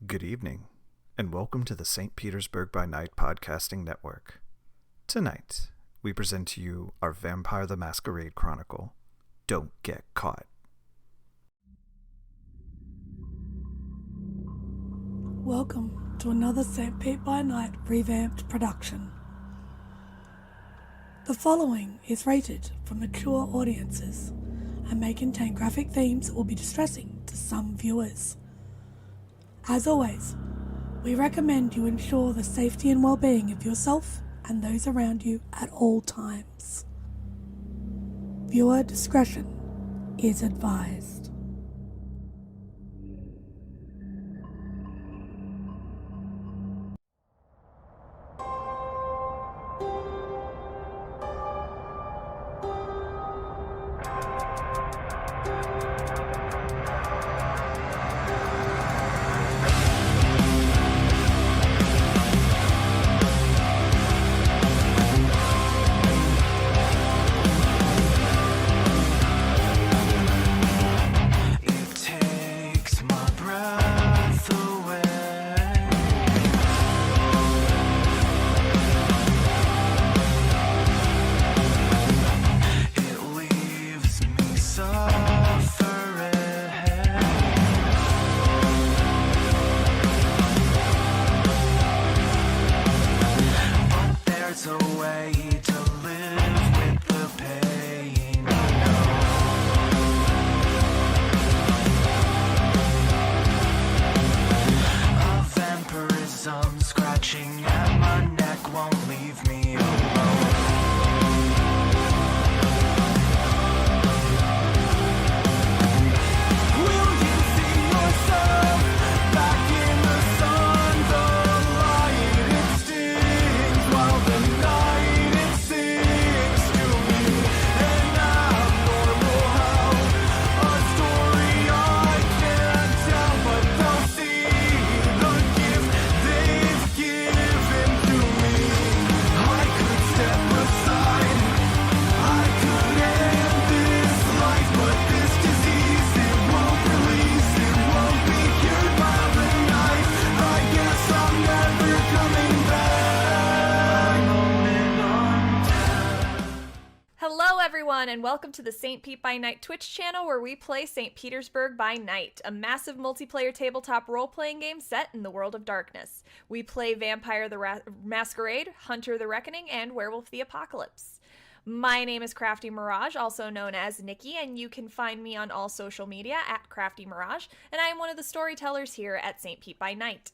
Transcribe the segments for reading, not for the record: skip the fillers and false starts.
Good evening, and welcome to the St. Petersburg by Night podcasting network. Tonight, we present to you our Vampire the Masquerade Chronicle, Don't Get Caught. Welcome to another St. Pete by Night revamped production. The following is rated for mature audiences and may contain graphic themes that will be distressing to some viewers. As always, we recommend you ensure the safety and well-being of yourself and those around you at all times. Viewer discretion is advised. And welcome to the St. Pete by Night Twitch channel where we play St. Petersburg by Night, a massive multiplayer tabletop role-playing game set in the world of darkness. We play Vampire the Masquerade, Hunter the Reckoning, and Werewolf the Apocalypse. My name is Crafty Mirage, also known as Nikki, and you can find me on all social media at Crafty Mirage, and I am one of the storytellers here at St. Pete by Night.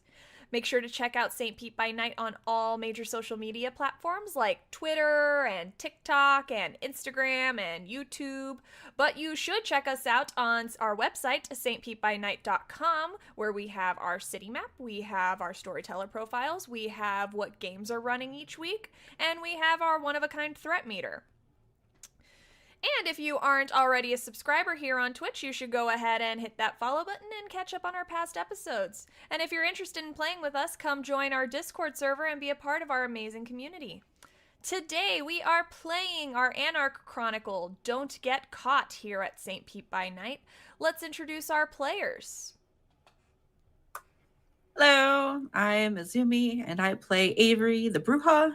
Make sure to check out St. Pete by Night on all major social media platforms like Twitter and TikTok and Instagram and YouTube. But you should check us out on our website, stpetebynight.com, where we have our city map, we have our storyteller profiles, we have what games are running each week, and we have our one-of-a-kind threat meter. And if you aren't already a subscriber here on Twitch, you should go ahead and hit that follow button and catch up on our past episodes. And if you're interested in playing with us, come join our Discord server and be a part of our amazing community. Today, we are playing our Anarch Chronicle, Don't Get Caught, here at St. Pete by Night. Let's introduce our players. Hello, I am Izumi, and I play Avery, the Bruja.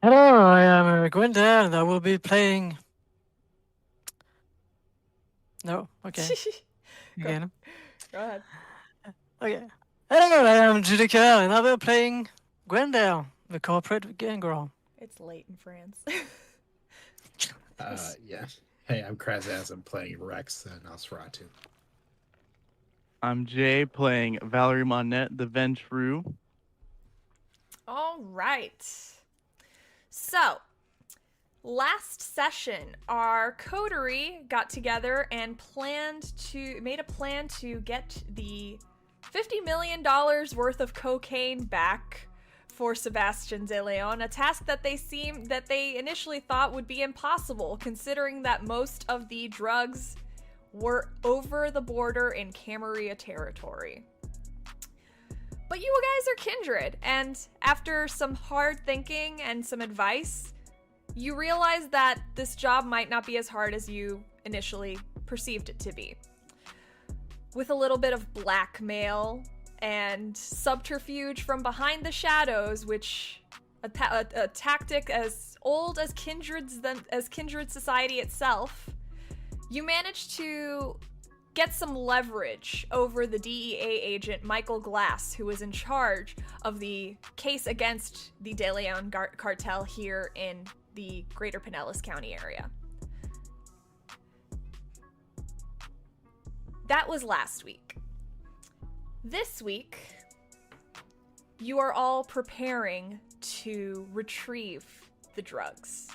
Hello, I am Gwendael, and I will be playing... No? Okay. Again. Go ahead. Okay. Hello, I am Judikael, and I will be playing Gwendael, the corporate gang girl. It's late in France. Yeah. Hey, I'm Krazaz. I'm playing Rex and Nosferatu. I'm Jay, playing Valerie Monet, the Ventru. All right. So, last session, our Coterie got together and made a plan to get the $50 million worth of cocaine back for Sebastian de Leon, a task that they initially thought would be impossible, considering that most of the drugs were over the border in Camarilla territory. But you guys are kindred, and after some hard thinking and some advice, you realize that this job might not be as hard as you initially perceived it to be. with a little bit of blackmail and subterfuge from behind the shadows, which a tactic as old as Kindred society itself, you managed to get some leverage over the DEA agent Michael Glass, who was in charge of the case against the De Leon cartel here in the greater Pinellas County area. That was last week. This week, you are all preparing to retrieve the drugs.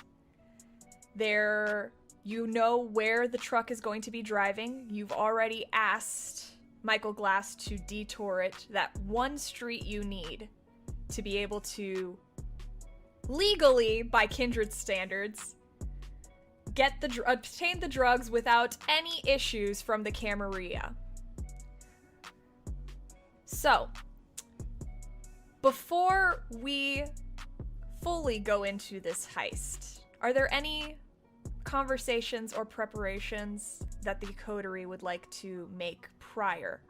You know where the truck is going to be driving. You've already asked Michael Glass to detour it that one street you need to be able to legally, by Kindred standards, obtain the drugs without any issues from the Camarilla. So, before we fully go into this heist, are there any conversations or preparations that the Coterie would like to make prior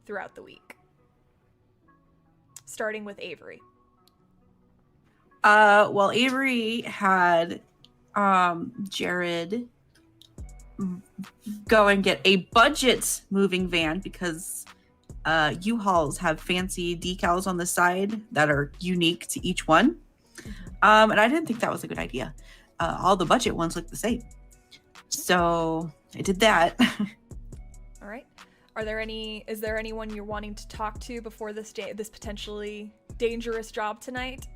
throughout the week? Starting with Avery. Well, Avery had Jared go and get a budget moving van because U-Hauls have fancy decals on the side that are unique to each one. And I didn't think that was a good idea. All the budget ones look the same. So I did that. All right. Is there anyone you're wanting to talk to before this potentially dangerous job tonight?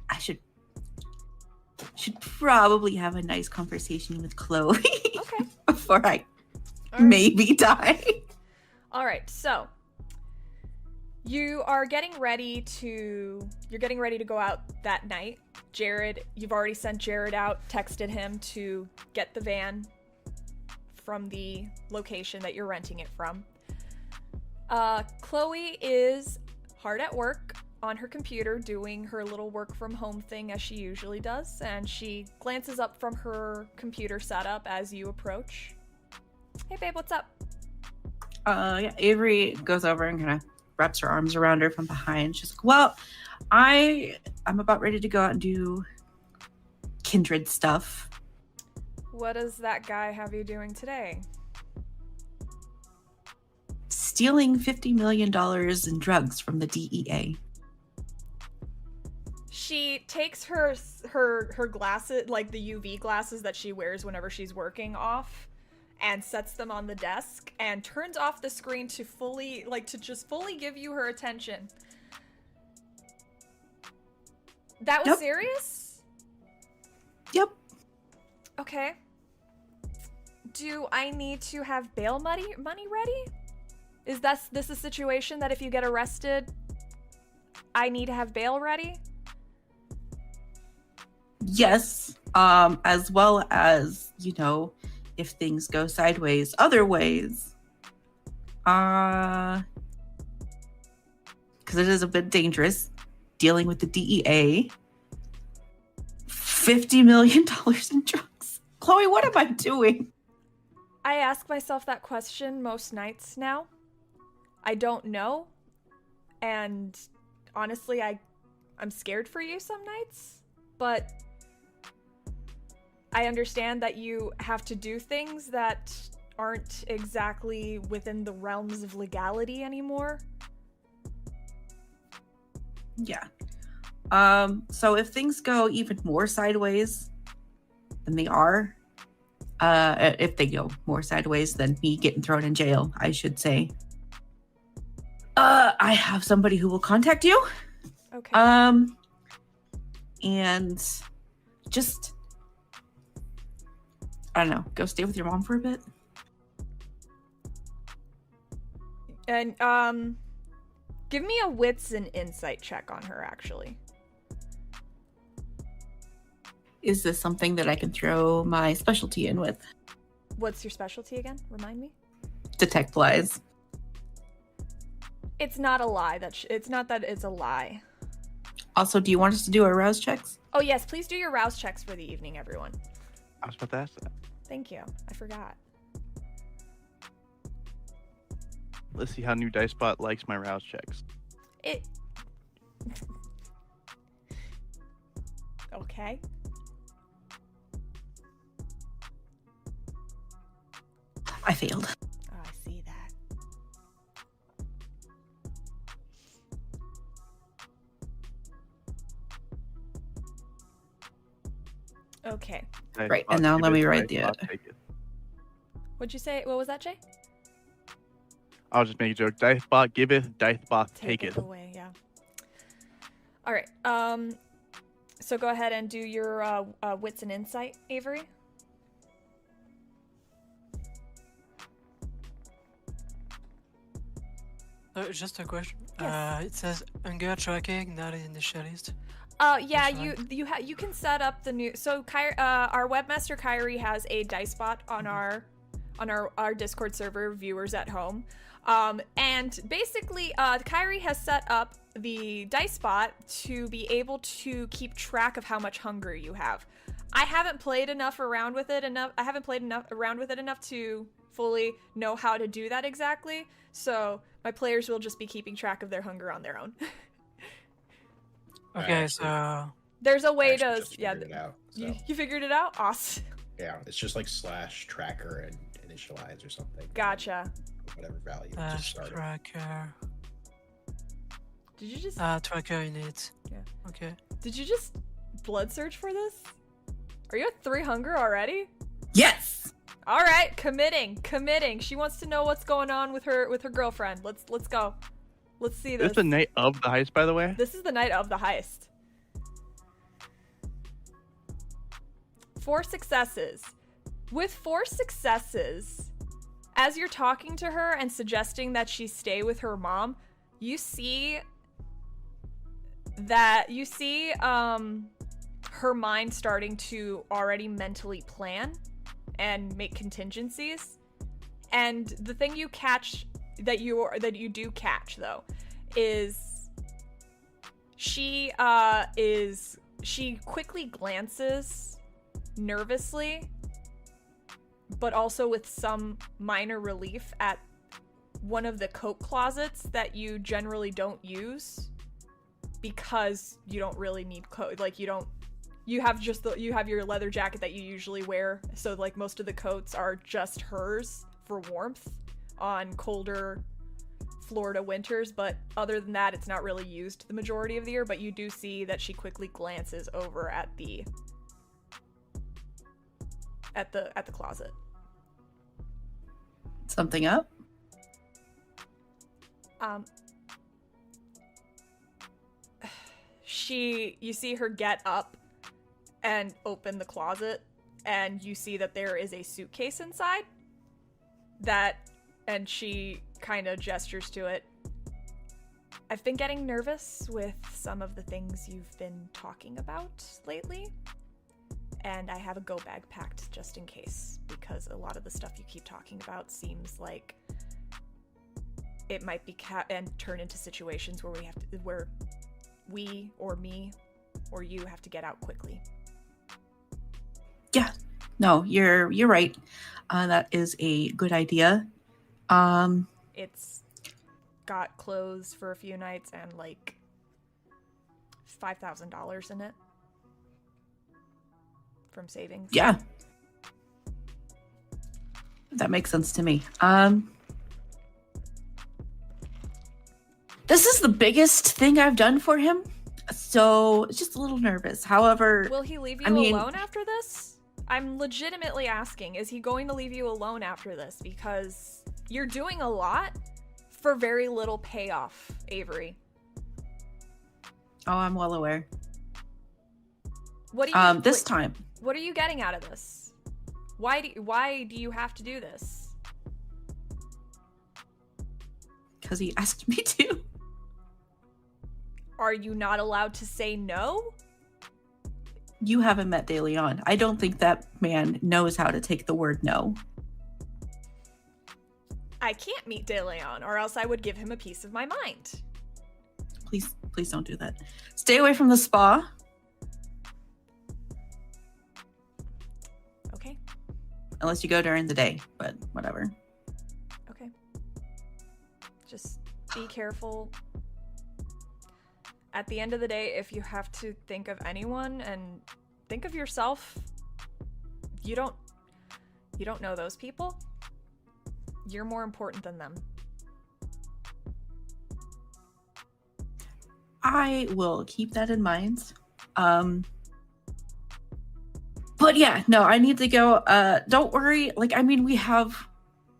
I should probably have a nice conversation with Chloe Okay. before I All right. maybe die. All right. So you're getting ready to go out that night. Jared, you've already sent Jared out, texted him to get the van from the location that you're renting it from. Chloe is hard at work on her computer doing her little work from home thing as she usually does, and she glances up from her computer setup as you approach. Hey babe, what's up? Yeah, Avery goes over and kind of wraps her arms around her from behind. She's like, well, I'm about ready to go out and do Kindred stuff. What does that guy have you doing today? Stealing $50 million in drugs from the DEA. She takes her glasses, like the UV glasses that she wears whenever she's working, off, and sets them on the desk and turns off the screen to just fully give you her attention. That was Yep. serious? Yep. Okay. Do I need to have bail money ready? Is this a situation that if you get arrested, I need to have bail ready? Yes. As well as, if things go sideways, other ways. Because it is a bit dangerous dealing with the DEA. $50 million in drugs. Chloe, what am I doing? I ask myself that question most nights now. I don't know. And honestly, I'm scared for you some nights. But I understand that you have to do things that aren't exactly within the realms of legality anymore. Yeah. So if things go even more sideways than they are, if they go more sideways than me getting thrown in jail, I should say, I have somebody who will contact you. Okay. And just, I don't know, go stay with your mom for a bit. And, give me a wits and insight check on her, actually. Is this something that I can throw my specialty in with? What's your specialty again? Remind me. Detect lies. It's not a lie. It's not that it's a lie. Also, do you want us to do our rouse checks? Oh yes, please do your rouse checks for the evening, everyone. I was about to ask that. Thank you. I forgot. Let's see how new Dicebot likes my rouse checks. It. Okay. I failed. Oh, I see that. Okay. Right, Dicebot, and now give let it, me write the- Dicebot, take it. What'd you say? What was that, Jay? I was just making a joke. Dicebot giveth, Dicebot take it. away, yeah. All right. So go ahead and do your wits and insight, Avery. Just a question. Yes. It says hunger tracking, not initialist. Yeah, That's you can set up the new. So our webmaster Kyrie has a Dicebot on our Discord server, viewers at home. And basically, Kyrie has set up the Dicebot to be able to keep track of how much hunger you have. I haven't played around with it enough to fully know how to do that exactly. So my players will just be keeping track of their hunger on their own. Okay, so There's a way to, Just figured it out, so. you figured it out? Awesome. Yeah, it's just like /tracker and initialize or something. Gotcha. Whatever value. Just dash start it. tracker. Did you just Tracker init. Yeah. Okay. Did you just blood search for this? Are you at 3 hunger already? Yes. All right, committing. She wants to know what's going on with her girlfriend. Let's go. Let's see This this. is the night of the heist, by the way. This is the night of the heist. 4 successes. With 4 successes, as you're talking to her and suggesting that she stay with her mom, you see her mind starting to already mentally plan and make contingencies. And the thing you catch that you do catch though is she quickly glances nervously but also with some minor relief at one of the coat closets that you generally don't use because you don't really need coat. Like you have your leather jacket that you usually wear, so like most of the coats are just hers for warmth on colder Florida winters, but other than that it's not really used the majority of the year. But you do see that she quickly glances over at the closet. Something up? You see her get up and open the closet, and you see that there is a suitcase inside and she kind of gestures to it. I've been getting nervous with some of the things you've been talking about lately, and I have a go bag packed just in case, because a lot of the stuff you keep talking about seems like it might be and turn into situations where we or me or you have to get out quickly. Yeah. No, you're right. That is a good idea. It's got clothes for a few nights and like $5,000 in it from savings. Yeah. That makes sense to me. This is the biggest thing I've done for him, so it's just a little nervous. However, will he leave you alone after this? I'm legitimately asking, is he going to leave you alone after this? Because you're doing a lot for very little payoff, Avery. Oh, I'm well aware. What do you this time? What are you getting out of this? Why do you have to do this? Because he asked me to. Are you not allowed to say no? You haven't met De Leon. I don't think that man knows how to take the word no. I can't meet De Leon, or else I would give him a piece of my mind. Please Please don't do that. Stay away from the spa. Okay. Unless you go during the day, but whatever. Okay. Just be careful. At the end of the day, if you have to think of anyone and think of yourself, you don't know those people. You're more important than them. I will keep that in mind. But yeah, no, I need to go. Don't worry. Like, I mean, we have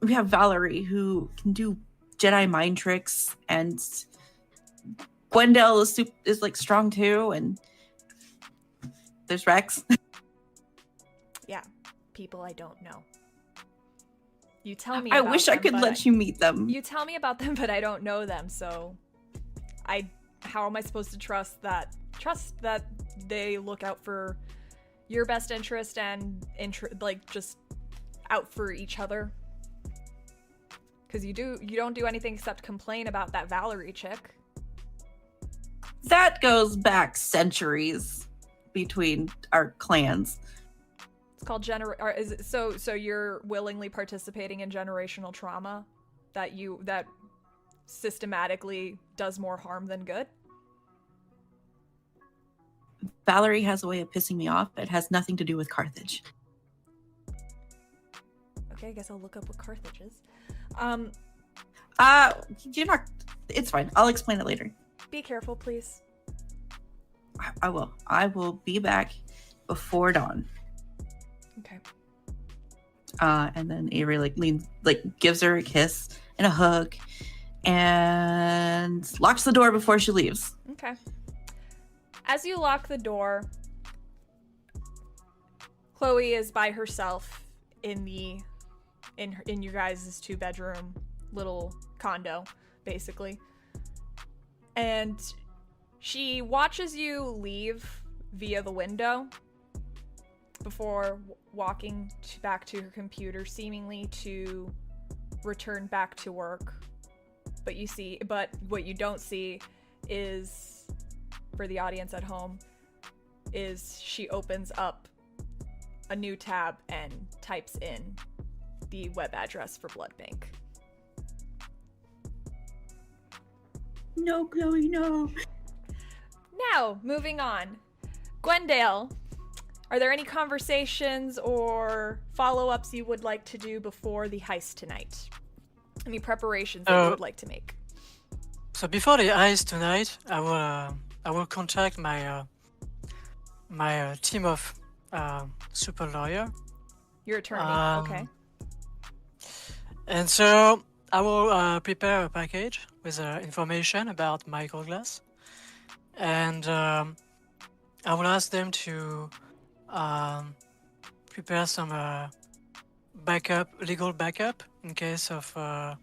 Valerie who can do Jedi mind tricks, and Gwendael is like strong too, and there's Rex. Yeah, people I don't know. You tell me. I about wish them, I could but let you meet them. You tell me about them, but I don't know them, so how am I supposed to trust that they look out for your best interest and like just out for each other? Because you don't do anything except complain about that Valerie chick. That goes back centuries between our clans. It's called is it so you're willingly participating in generational trauma that systematically does more harm than good? Valerie has a way of pissing me off. It has nothing to do with Carthage. Okay, I guess I'll look up what Carthage is. You're not. It's fine. I'll explain it later. Be careful, please. I will. I will be back before dawn. Okay. And then Avery gives her a kiss and a hug, and locks the door before she leaves. Okay. As you lock the door, Chloe is by herself in your guys' 2-bedroom little condo, basically. And she watches you leave via the window before walking back to her computer, seemingly to return back to work. But what you don't see is, for the audience at home, is she opens up a new tab and types in the web address for Blood Bank. No, Chloe, no. Now, moving on. Gwendael, are there any conversations or follow-ups you would like to do before the heist tonight? Any preparations that you would like to make? So before the heist tonight, I will contact my team of super lawyer. Your attorney, okay. And so I will prepare a package with information about Michael Glass, and I will ask them to prepare some legal backup in case of our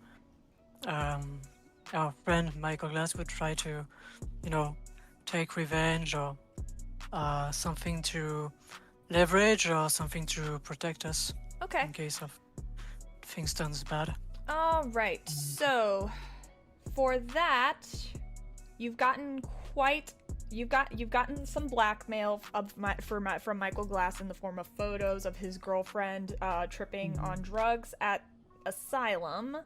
friend Michael Glass would try to, take revenge or something to leverage or something to protect us. Okay. In case of things turns bad. All right. So for that, you've gotten some blackmail from Michael Glass in the form of photos of his girlfriend tripping on drugs at Asylum.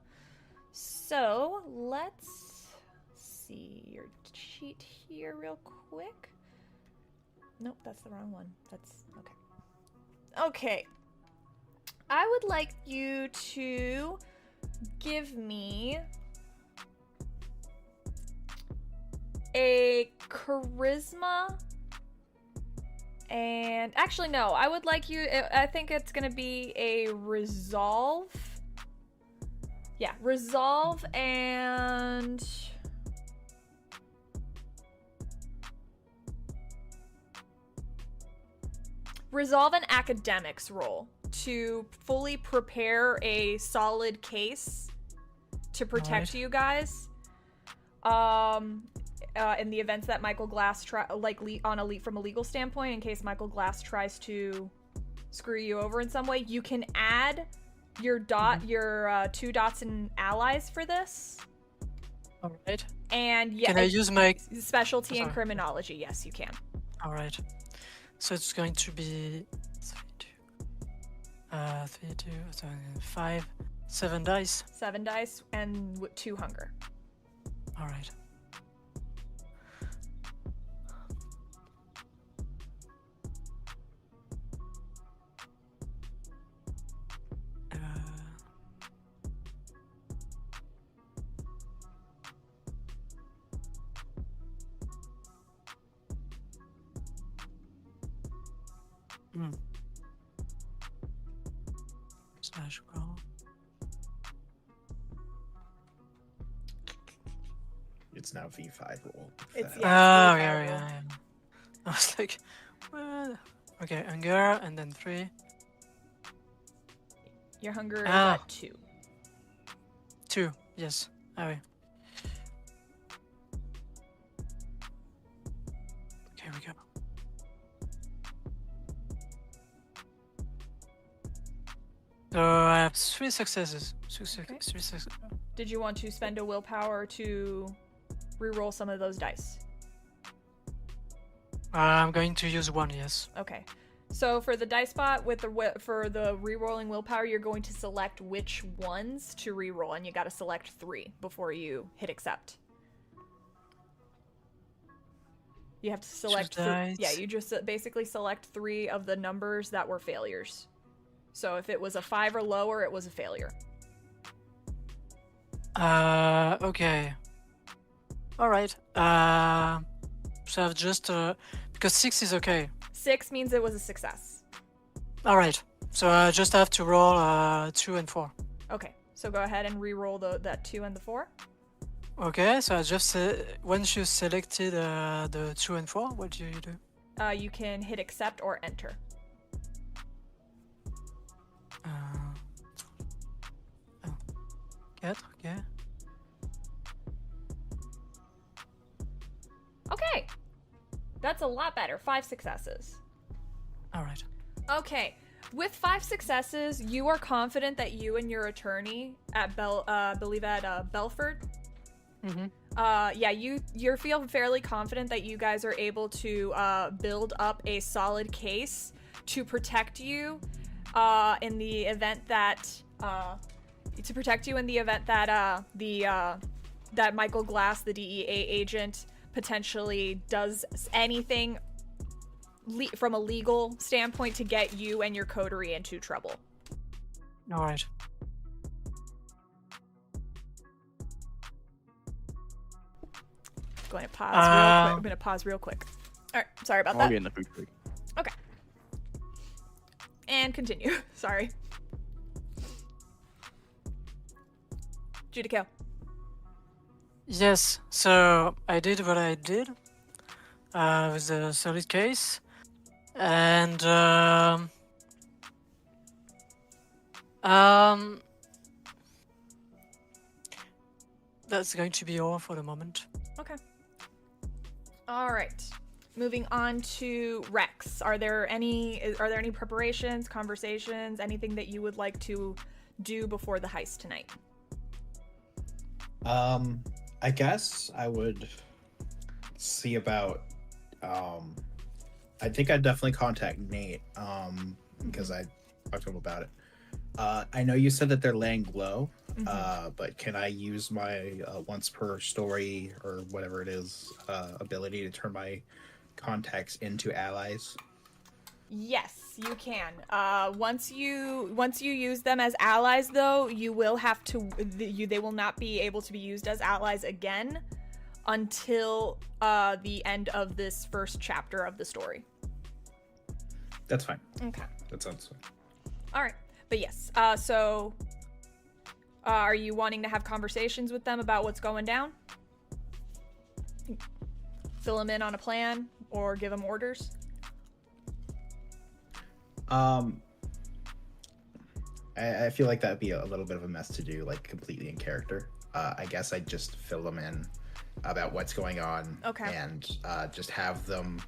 So let's see your sheet here real quick. Nope, that's the wrong one. That's okay. Okay. I would like you to give me a charisma, and actually no, I would like you, I think it's gonna be a resolve. Yeah, resolve and academics roll to fully prepare a solid case to protect you guys. In the events that Michael Glass from a legal standpoint, in case Michael Glass tries to screw you over in some way, you can add your 2 dots in allies for this. All right. And yeah, Can I use my... specialty in Sorry. criminology? Yes, you can. All right. So it's going to be 5, 7 dice. 7 dice and 2 hunger. All right. Slash roll. It's now V5 roll. It's- Oh, yeah, yeah, it's yeah, yeah. I was like, well, okay, hunger, and then 3. Your hunger is Ah. at 2. 2, yes. Alright. Okay, we go. So I have 3 successes. Okay. 3 successes. Did you want to spend a willpower to reroll some of those dice? I'm going to use 1, yes. Okay. So for the dice spot with for the rerolling willpower, you're going to select which ones to reroll, and you got to select 3 before you hit accept. You have to select. dice. Yeah, you just basically select 3 of the numbers that were failures. So if it was a 5 or lower, it was a failure. Okay. Alright. So I've just, because 6 is okay. 6 means it was a success. Alright. So I just have to roll 2 and 4. Okay, so go ahead and re-roll that 2 and the 4. Okay, so I just, once you selected the 2 and 4, what do you do? You can hit accept or enter. Oh. 4, okay. Okay, that's a lot better. 5 successes. Alright. Okay, with 5 successes, you are confident that you and your attorney at Belford. Mm-hmm. Yeah, you feel fairly confident that you guys are able to build up a solid case to protect you in the event that that Michael Glass, the DEA agent, potentially does anything from a legal standpoint to get you and your coterie into trouble. Alright. Going to pause real quick. I'm going to pause real quick. All right, sorry about I'll that. get in the food quick. Okay. And continue. Sorry. Judikael. Yes, so I did what I did with the solid case, and that's going to be all for the moment. Okay. All right. Moving on to Rex. Are there any preparations, conversations, anything that you would like to do before the heist tonight? I guess I would see about I think I'd definitely contact Nate because I talked to him about it. I know you said that they're laying low, but can I use my once per story or whatever it is ability to turn my contacts into allies? Yes, you can. Once you use them as allies, though, you will have to. They will not be able to be used as allies again until the end of this first chapter of the story. That's fine. Okay. That sounds fine. All right. But yes. So, are you wanting to have conversations with them about what's going down? Fill them in on a plan or give them orders? I feel like that'd be a little bit of a mess to do, like completely in character. I guess I'd just fill them in about what's going on. Okay. And just have them.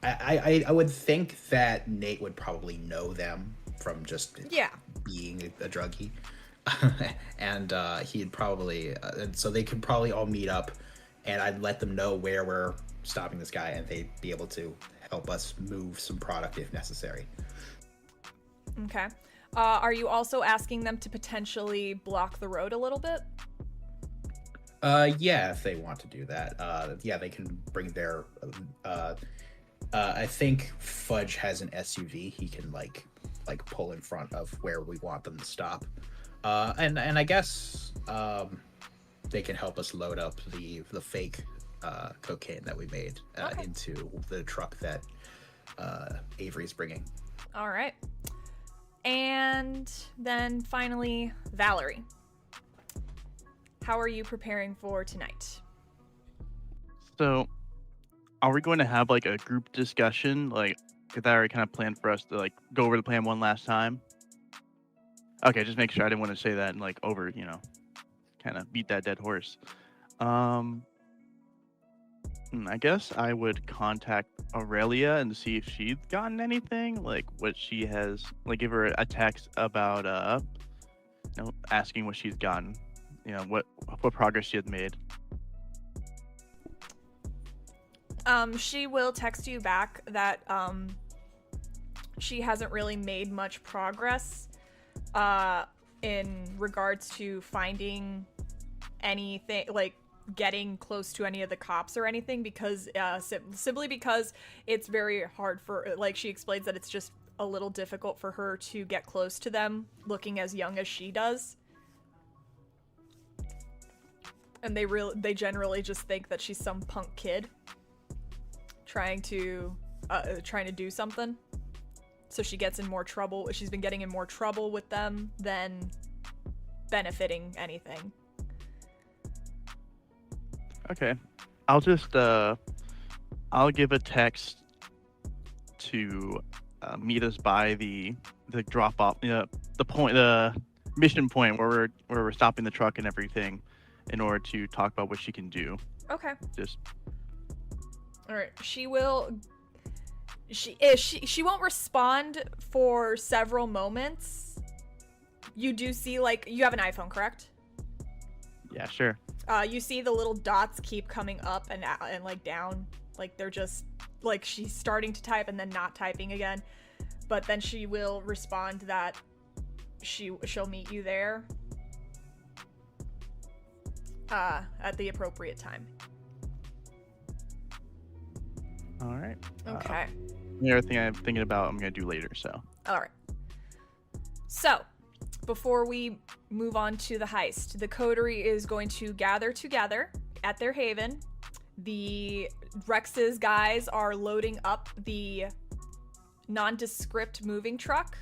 I would think that Nate would probably know them from just being a druggie. and he'd probably and so they could probably all meet up, and I'd let them know where we're stopping this guy, and they'd be able to help us move some product if necessary. Okay. Are you also asking them to potentially block the road a little bit? Yeah, if they want to do that. Yeah, they can bring their I think Fudge has an SUV. He can like pull in front of where we want them to stop. And I guess they can help us load up the fake cocaine that we made into the truck that Avery's bringing. All right. And then finally, Valerie. How are you preparing for tonight? So, are we going to have like a group discussion? Like, because I already kind of planned for us to like go over the plan one last time. Okay, just make sure. I didn't want to say that and like over, kind of beat that dead horse. I guess I would contact Aurelia and see if she's gotten anything, like what she has, like give her a text about, asking what she's gotten, what progress she has made. She will text you back that she hasn't really made much progress in regards to finding anything, like getting close to any of the cops or anything, because simply because it's very hard for, like, she explains that it's just a little difficult for her to get close to them looking as young as she does. And they generally just think that she's some punk kid trying to do something. So she gets in more trouble. She's been getting in more trouble with them than benefiting anything. Okay, I'll just I'll give a text to meet us by the drop off, the mission point where we're stopping the truck and everything, in order to talk about what she can do. Okay. Just. All right. She will. She won't respond for several moments. You do see, like, you have an iPhone, correct? Yeah, sure. You see the little dots keep coming up and like down, like they're just like she's starting to type and then not typing again, but then she will respond that she'll meet you there at the appropriate time. All right. Okay. Everything I'm thinking about, I'm gonna do later. So. All right. So, before we move on to the heist, the Coterie is going to gather together at their haven. The Rex's guys are loading up the nondescript moving truck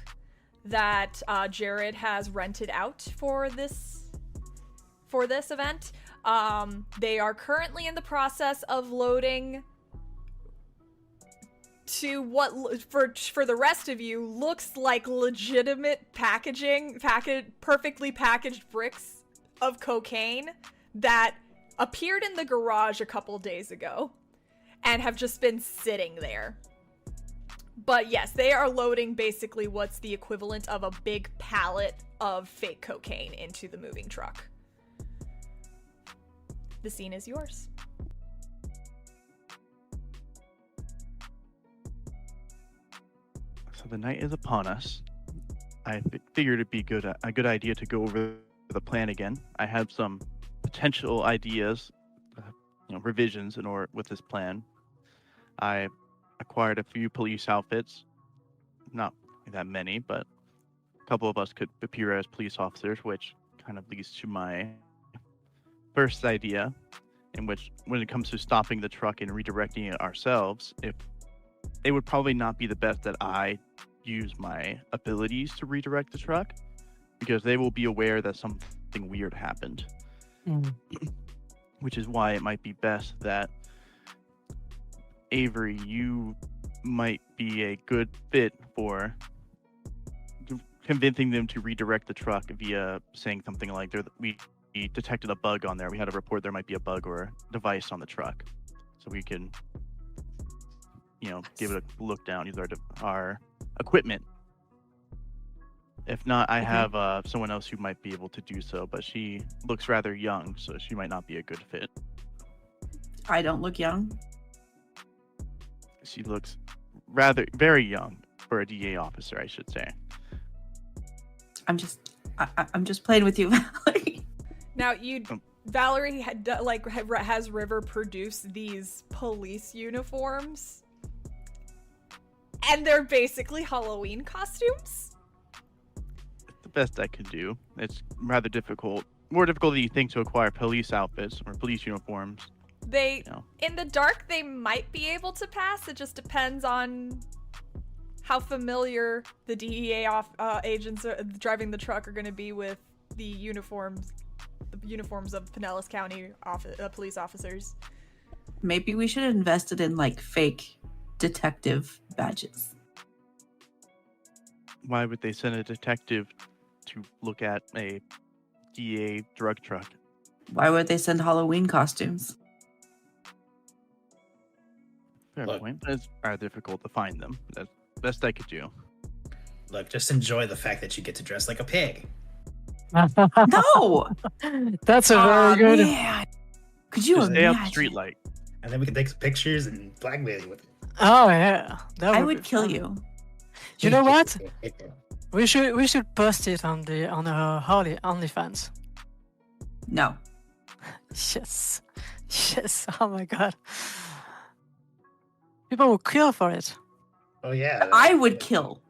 that Jared has rented out for this event. They are currently in the process of loading to what for the rest of you looks like legitimate perfectly packaged bricks of cocaine that appeared in the garage a couple days ago and have just been sitting there. But yes, they are loading basically what's the equivalent of a big pallet of fake cocaine into the moving truck. The scene is yours. So the night is upon us. I figured it'd be a good idea to go over the plan again. I had some potential ideas, revisions with this plan. I acquired a few police outfits, not that many, but a couple of us could appear as police officers, which kind of leads to my first idea, in which when it comes to stopping the truck and redirecting it ourselves, it would probably not be the best that I use my abilities to redirect the truck, because they will be aware that something weird happened. Which is why it might be best that Avery, you might be a good fit for convincing them to redirect the truck via saying something like, we detected a bug on there. We had a report there might be a bug or a device on the truck. So we can, give it a look down, use our equipment If not, I Okay. have someone else who might be able to do so, but she looks rather young, so she might not be a good fit. I don't look young. She looks very young for a DA officer, I should say. I'm just playing with you, Valerie. Now, Valerie has River produce these police uniforms, and they're basically Halloween costumes. It's the best I could do. It's rather difficult, more difficult than you think to acquire police outfits or police uniforms. In the dark, they might be able to pass. It just depends on how familiar the DEA agents driving the truck are going to be with the uniforms of Pinellas County police officers. Maybe we should have invested in like fake detective badges. Why would they send a detective to look at a DA drug truck? Why would they send Halloween costumes? Fair Look. point. It's rather difficult to find them. That's the best I could do. Look, just enjoy the fact that you get to dress like a pig. No! That's a Aw, very good. man. Could you Just stay out the imagine? street light. And then we can take some pictures and blackmail you with it. Oh yeah, that I be would kill fun. you. You know what? We should post it on the Harley OnlyFans. No. Yes. Oh my god. People will kill for it. Oh yeah. I would kill.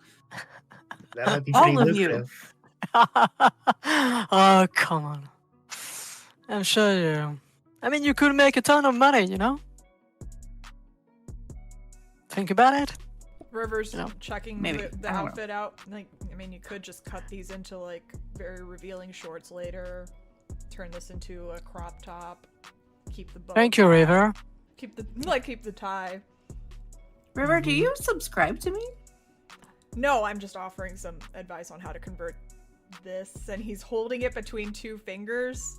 That might be all pretty of you. lucrative. Oh come on. I'm sure you. I mean, you could make a ton of money, you know. Think about it. River's No. checking Maybe. the I don't know. outfit out. Like, I mean, you could just cut these into like very revealing shorts later. Turn this into a crop top. Keep the bow. Thank you, tie. River. Keep the tie. River, do you subscribe to me? No, I'm just offering some advice on how to convert this, and he's holding it between two fingers,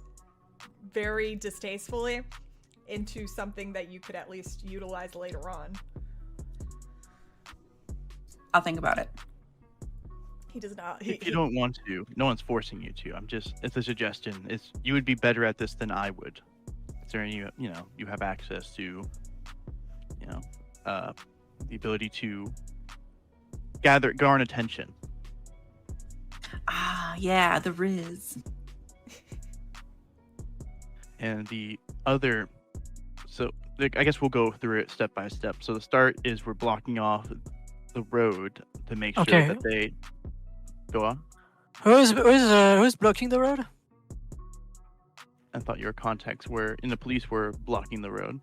very distastefully, into something that you could at least utilize later on. I'll think about it. He does not. If you don't want to, no one's forcing you to. It's a suggestion. You would be better at this than I would. Considering you have access to, the ability to garner attention. Ah, yeah, the Riz. And the other, I guess we'll go through it step by step. So the start is we're blocking off the road to make sure Okay. that they go on. Who's blocking the road? I thought your contacts the police were blocking the road.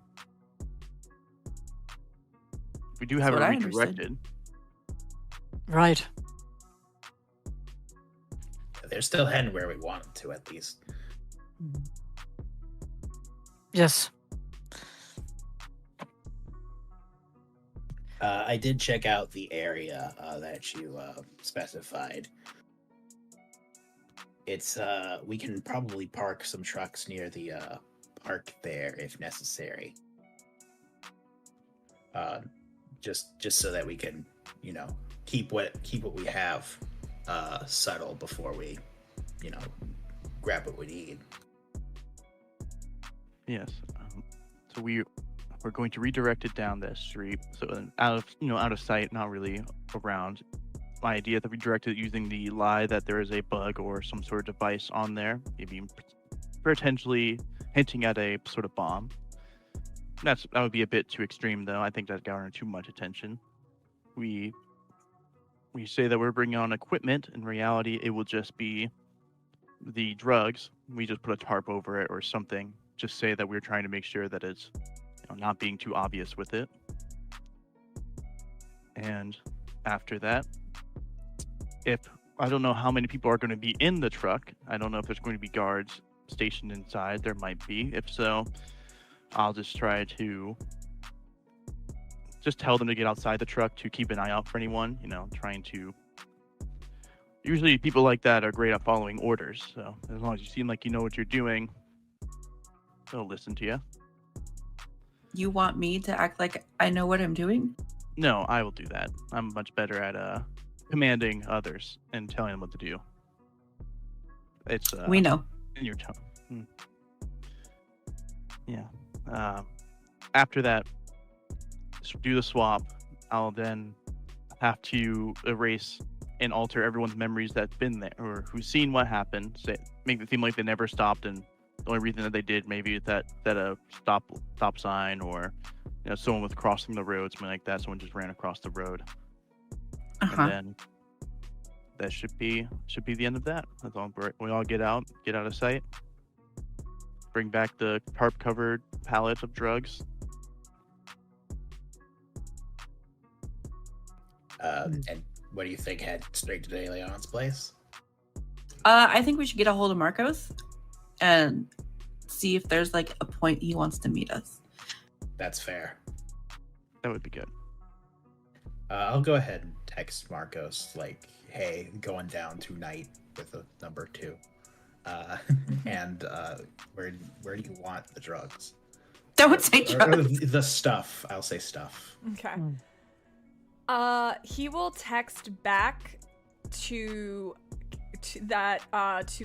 We do have That's it what I understood. redirected. Right. They're still heading where we want them to, at least. Yes. I did check out the area that you specified. It's we can probably park some trucks near the park there if necessary. Just so that we can, keep what we have subtle before we, grab what we need. Yes. So we're going to redirect it down this street, so out of sight, not really around. My idea that we directed it using the lie that there is a bug or some sort of device on there, maybe potentially hinting at a sort of bomb. That would be a bit too extreme, though. I think that garnered too much attention. We say that we're bringing on equipment. In reality, it will just be the drugs. We just put a tarp over it or something. Just say that we're trying to make sure that it's not being too obvious with it. And after that, I don't know how many people are going to be in the truck. I don't know if there's going to be guards stationed inside. There might be. If so, I'll just try to tell them to get outside the truck to keep an eye out for anyone, trying to. Usually people like that are great at following orders. So as long as you seem like you know what you're doing, they'll listen to you. You want me to act like I know what I'm doing? No, I will do that. I'm much better at commanding others and telling them what to do. It's We know. in your tone. Yeah. After that, do the swap. I'll then have to erase and alter everyone's memories that's been there or who's seen what happened. Make it seem like they never stopped, and the only reason that they did maybe that a stop sign, or someone was crossing the road, something like that. Someone just ran across the road, and then that should be the end of that. That's all. We all get out of sight. Bring back the tarp-covered pallet of drugs. And what do you think? Head straight to De Leon's place? I think we should get a hold of Marcos and see if there's like a point he wants to meet us. That's fair. That would be good. I'll go ahead and text Marcos, like, hey, going down tonight with a number 2. And where do you want the drugs? Don't say Or drugs. the stuff. I'll say stuff. Okay. He will text back to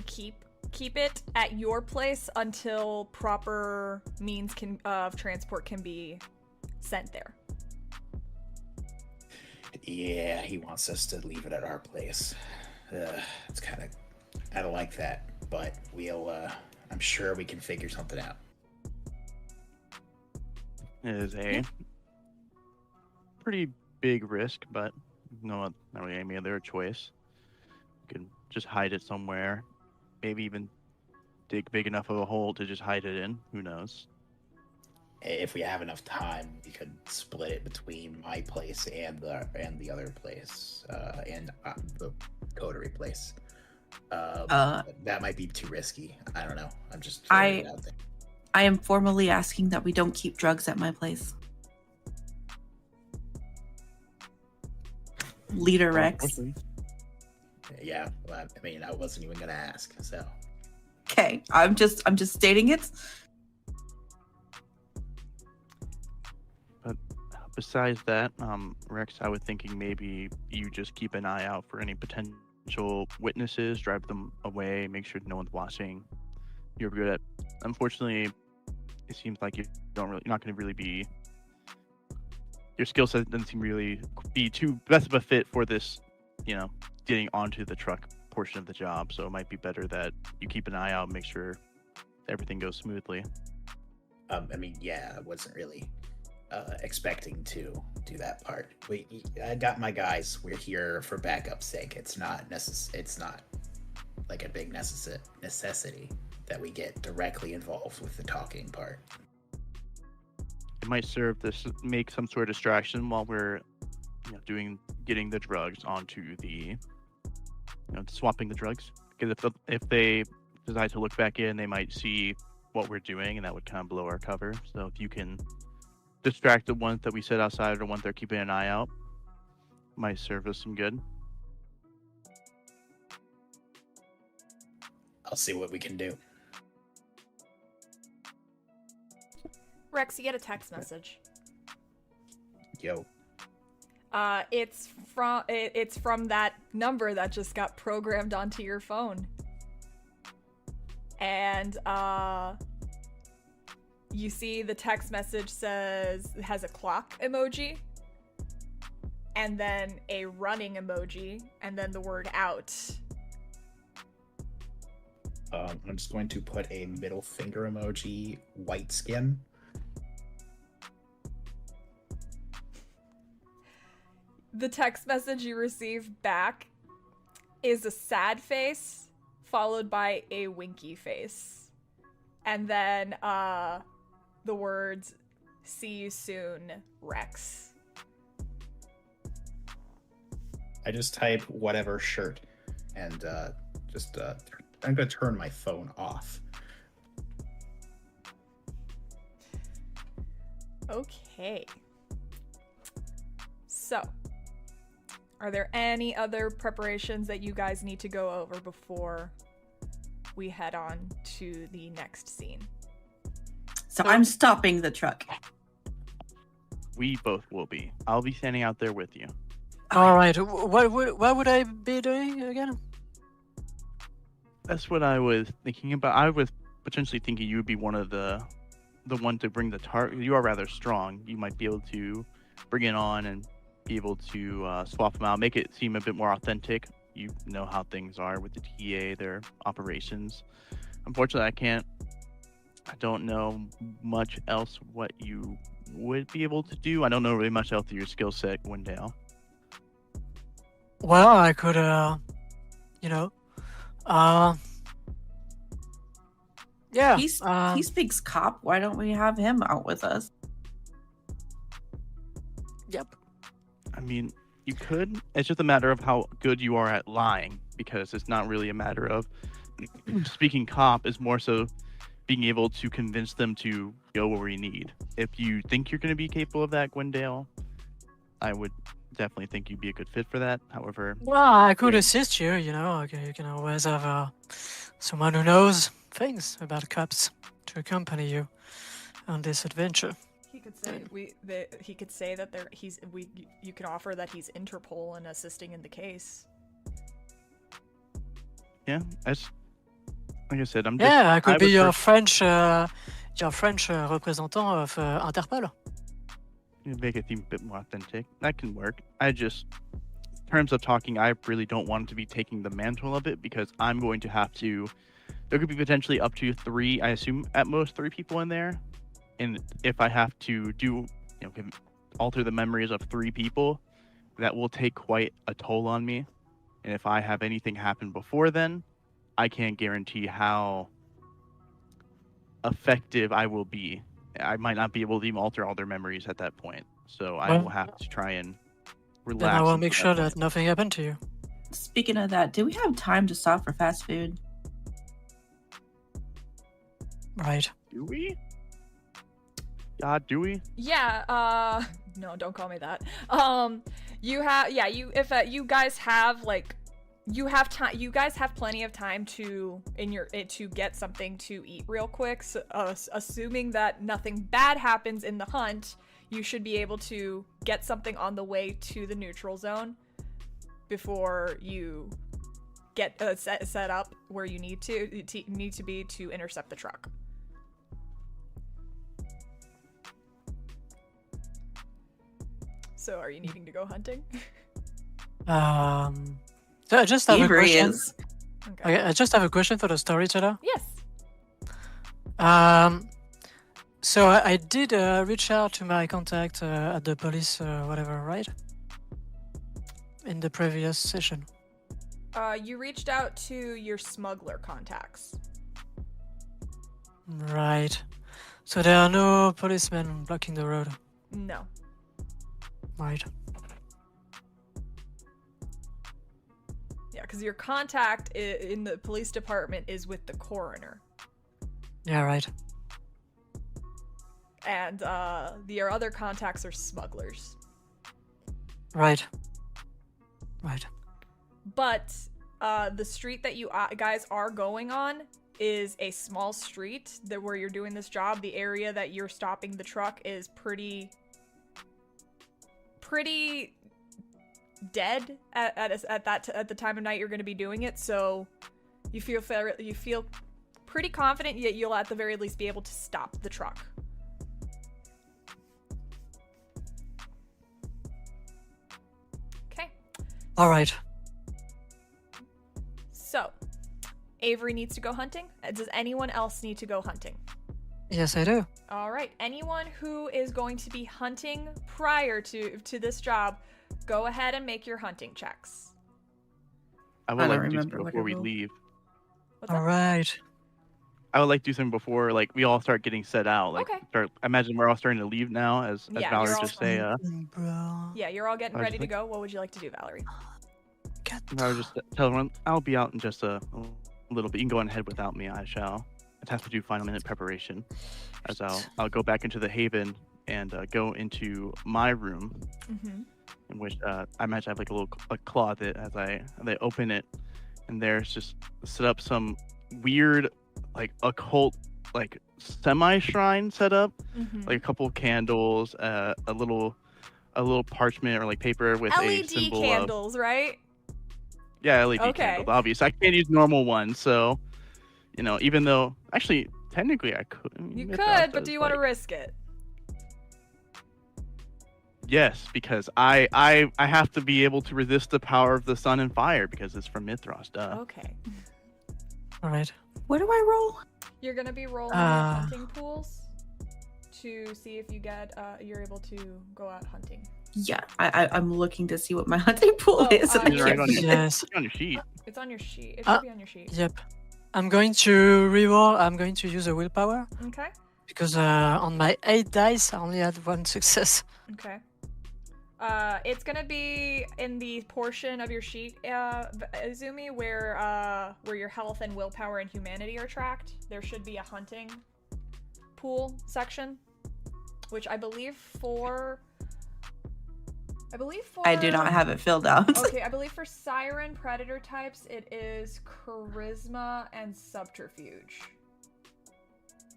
keep it at your place until proper means of transport can be sent there. Yeah, he wants us to leave it at our place. It's kind of, I don't like that, but I'm sure we can figure something out. It is a pretty big risk, but not really any other choice. You can just hide it somewhere, maybe even dig big enough of a hole to just hide it in. Who knows? If we have enough time, we could split it between my place and the other place, and the Coterie place. That might be too risky. I don't know. I'm just throwing it out there. I am formally asking that we don't keep drugs at my place. Leader Rex. Yeah, well, I mean, I wasn't even gonna ask, so. Okay, I'm just stating it. But besides that, Rex, I was thinking maybe you just keep an eye out for any potential witnesses, drive them away, make sure no one's watching. You're good at. Unfortunately, it seems like you're not going to really be. Your skill set doesn't seem really be too best of a fit for this, getting onto the truck portion of the job. So it might be better that you keep an eye out, make sure everything goes smoothly. I mean, yeah, I wasn't really expecting to do that part. I got my guys. We're here for backup's sake. It's not like a big necessity that we get directly involved with the talking part. It might serve to make some sort of distraction while we're getting the drugs onto the swapping the drugs, because if they decide to look back in, they might see what we're doing, and that would kind of blow our cover. So if you can distract the ones that we set outside or the ones they're keeping an eye out, might serve us some good. I'll see what we can do. Rex, you get a text message. Yo. It's from that number that just got programmed onto your phone. And you see the text message has a clock emoji, and then a running emoji, and then the word out. I'm just going to put a middle finger emoji, white skin. The text message you receive back is a sad face followed by a winky face. And then the words, "See you soon, Rex." I just type whatever shirt and I'm going to turn my phone off. Okay. So, are there any other preparations that you guys need to go over before we head on to the next scene? So I'm stopping the truck. We both will be. I'll be standing out there with you. All right. What would I be doing again? That's what I was thinking about. I was potentially thinking you would be one of the one to bring the target. You are rather strong. You might be able to bring it on and be able to swap them out, make it seem a bit more authentic. You know how things are with the TA, their operations. Unfortunately, I don't know much else what you would be able to do. I don't know really much else of your skill set, Gwendael. Well, I could, yeah. He speaks cop. Why don't we have him out with us? Yep. I mean, you could. It's just a matter of how good you are at lying, because it's not really a matter of speaking cop. It's more so being able to convince them to go where we need. If you think you're going to be capable of that, Gwendael, I would definitely think you'd be a good fit for that. However, Well, I could assist you. Okay, you can always have someone who knows things about cops to accompany you on this adventure. He could say he could say that you could offer that he's Interpol and assisting in the case. yeah, like I said, I could be would your French representant of Interpol. make it seem a bit more authentic. That can work. In terms of talking, I really don't want to be taking the mantle of it, because I'm going to have to. There could be potentially up to 3, I assume at most 3 people in there, and if I have to alter the memories of 3 people, that will take quite a toll on me. And if I have anything happen before then, I can't guarantee how effective I will be. I might not be able to even alter all their memories at that point. So I will have to try and relax. Then I will until make sure point. that nothing happened to you. Speaking of that, do we have time to stop for fast food? Right. Do we? Do we? Yeah, no, don't call me that. You guys have plenty of time to get something to eat real quick. So, assuming that nothing bad happens in the hunt, you should be able to get something on the way to the neutral zone before you get set up where you need to be to intercept the truck. So, are you needing to go hunting? So I just have a Avery question. is. Okay. I just have a question for the storyteller. Yes. So I did reach out to my contact at the police, whatever, right? In the previous session. You reached out to your smuggler contacts. Right. So there are no policemen blocking the road. No. Right. Yeah, because your contact in the police department is with the coroner. Yeah, right. And your other contacts are smugglers. Right. Right. But the street that you guys are going on is a small street where you're doing this job. The area that you're stopping the truck is pretty dead at the time of night you're going to be doing it. So you feel pretty confident that you'll at the very least be able to stop the truck. Okay. All right. So, Avery needs to go hunting. Does anyone else need to go hunting? Yes, I do. All right. Anyone who is going to be hunting prior to this job, go ahead and make your hunting checks. I I would don't like to do remember something what before it we was. leave. What's All up? right. I would like to do something before we all start getting set out. Okay. I imagine we're all starting to leave now, as Yeah, Valerie you're all just say. Bro. Yeah, you're all getting I was ready to like- go. What would you like to do, Valerie? I would just tell everyone I'll be out in just a little bit. You can go ahead without me. I shall. I have to do final minute preparation, as I'll go back into the Haven and go into my room, Mm-hmm. in which I imagine I have a closet. As I open it, and there's just set up some weird occult semi shrine set up, Mm-hmm. a couple of candles, a little a little parchment or like paper with a LED symbol candles, right? Yeah, LED Okay. candles. Obviously, I can't use normal ones, so even though actually technically I could. You Mithras could, but does, do you want to like- risk it? Yes, because I have to be able to resist the power of the sun and fire because it's from Mithras. Duh. Okay. All right. What do I roll? You're gonna be rolling your hunting pools to see if you get you're able to go out hunting. Yeah, I'm looking to see what my hunting pool Oh, is. and I It's right can't on your, remember. Yes. on your sheet. It's on your sheet. It should be on your sheet. Yep. I'm going to reroll. I'm going to use a willpower Okay. because on my 8 dice I only had 1 success. Okay. It's gonna be in the portion of your sheet, Izumi, where your health and willpower and humanity are tracked. There should be a hunting pool section, which I believe for. I do not have it filled out. Okay, I believe for Siren Predator types, it is Charisma and Subterfuge.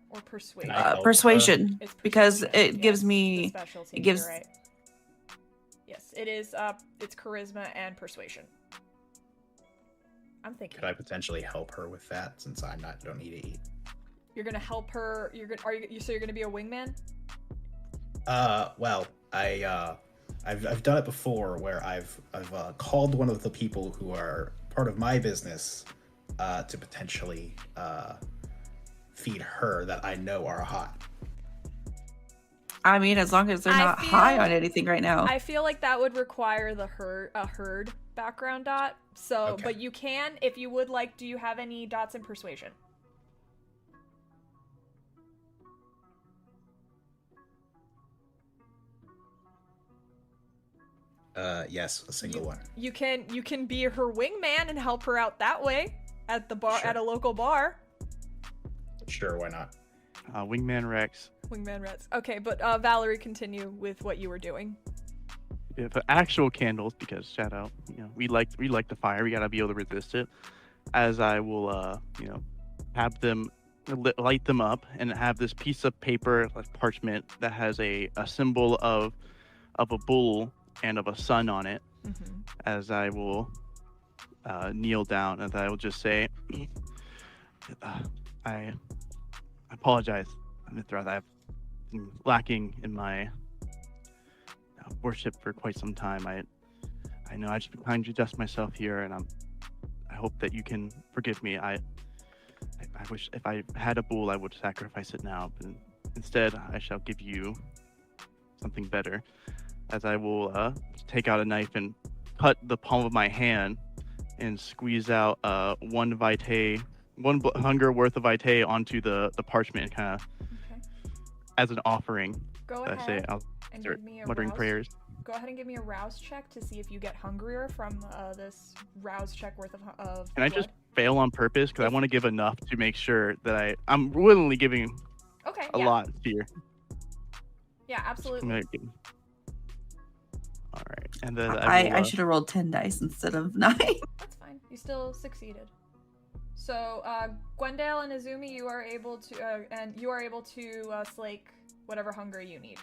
Or Persuasion. Can I help, Persuasion, It's because persuasion, it gives yes, me. the specialty, it gives- you're right. Yes, it is. It's Charisma and Persuasion. I'm thinking. Could I potentially help her with that since don't need to eat? You're gonna help her. So you're gonna be a wingman? Well, I've done it before where I've called one of the people who are part of my business to potentially feed her that I know are hot. I mean, as long as they're not high on anything right now. I feel like that would require a herd background dot. So, Okay. but you can, if you would like. Do you have any dots in Persuasion? Yes, a single one. You can be her wingman and help her out that way at the bar, Sure. at a local bar. Sure, why not? Wingman Rex. Wingman Reds. Okay, but Valerie, continue with what you were doing. Yeah, but actual candles, because shout out, we like the fire. We gotta be able to resist it. As I will, have them light them up and have this piece of paper, like parchment, that has a symbol of a bull and of a sun on it. Mm-hmm. As I will kneel down, and I will just say, I apologize, Mithras. I've been lacking in my worship for quite some time. I know I've just been trying to adjust myself here, and I hope that you can forgive me. I wish if I had a bull, I would sacrifice it now, but instead I shall give you something better. As I will take out a knife and cut the palm of my hand and squeeze out one hunger worth of vitae onto the parchment, kind of Okay. as an offering. Go I say ahead I'll and start give me a muttering rouse. prayers. Go ahead and give me a rouse check to see if you get hungrier from this rouse check worth of. Can I just fail on purpose? Because I If- want to give enough to make sure that I'm willingly giving Okay. a Yeah. lot here. Yeah. I'm Absolutely. gonna give- All right, and then I should have rolled 10 dice instead of 9. That's fine. You still succeeded. So, Gwendael and Izumi, you are able to slake whatever hunger you need.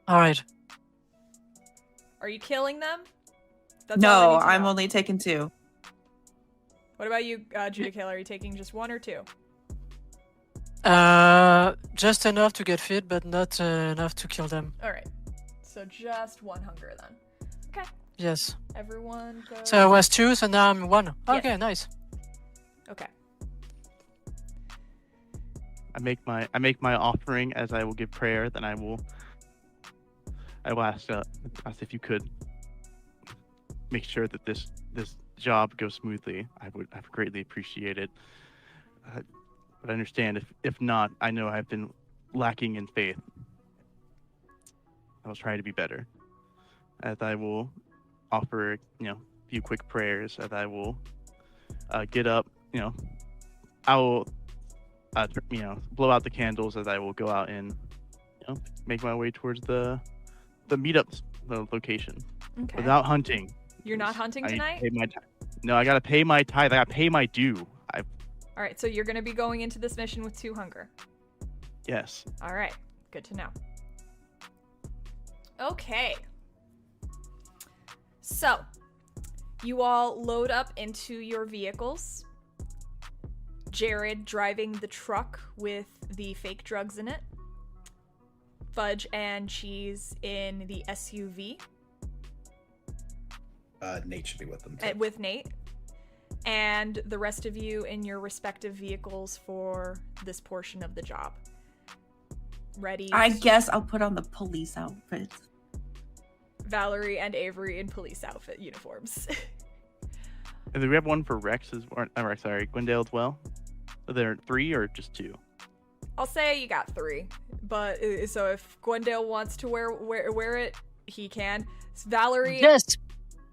All right. Are you killing them? That's all I No, need to I'm know. only taking 2. What about you, Judikael? Are you taking just 1 or 2? Just enough to get fit, but not enough to kill them. All right. So just 1 hunger then. Okay. Yes. Everyone go. So I was 2, so now I'm 1. Okay, Yes. nice. Okay. I make my offering as I will give prayer. Then I will ask if you could make sure that this job goes smoothly. I would greatly appreciate it. But I understand if not, I know I've been lacking in faith. I will try to be better. As I will offer, a few quick prayers. As I will get up, I will, blow out the candles. As I will go out and, make my way towards the meetup location Okay. without hunting. You're not hunting I need to tonight? pay my no, I gotta pay my tithe. I gotta pay my due. All right. So you're going to be going into this mission with 2 hunger. Yes. All right. Good to know. Okay. So, you all load up into your vehicles. Jared driving the truck with the fake drugs in it. Fudge and Cheese in the SUV. Nate should be with them too. With Nate. And the rest of you in your respective vehicles for this portion of the job. Ready? I guess I'll put on the police outfit. Valerie and Avery in police outfit uniforms. And do we have one for Gwendael as well? Are there 3 or just 2? I'll say you got 3, but so if Gwendael wants to wear it, he can. Valerie, Yes.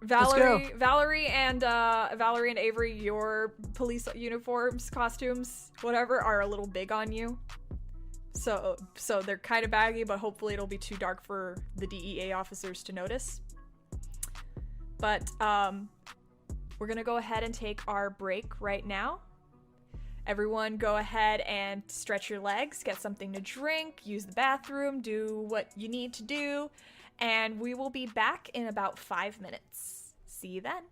Valerie and Avery, your police uniforms, costumes, whatever, are a little big on you. So they're kind of baggy, but hopefully it'll be too dark for the DEA officers to notice. But we're gonna go ahead and take our break right now. Everyone go ahead and stretch your legs, get something to drink, use the bathroom, do what you need to do, and we will be back in about 5 minutes. See you then.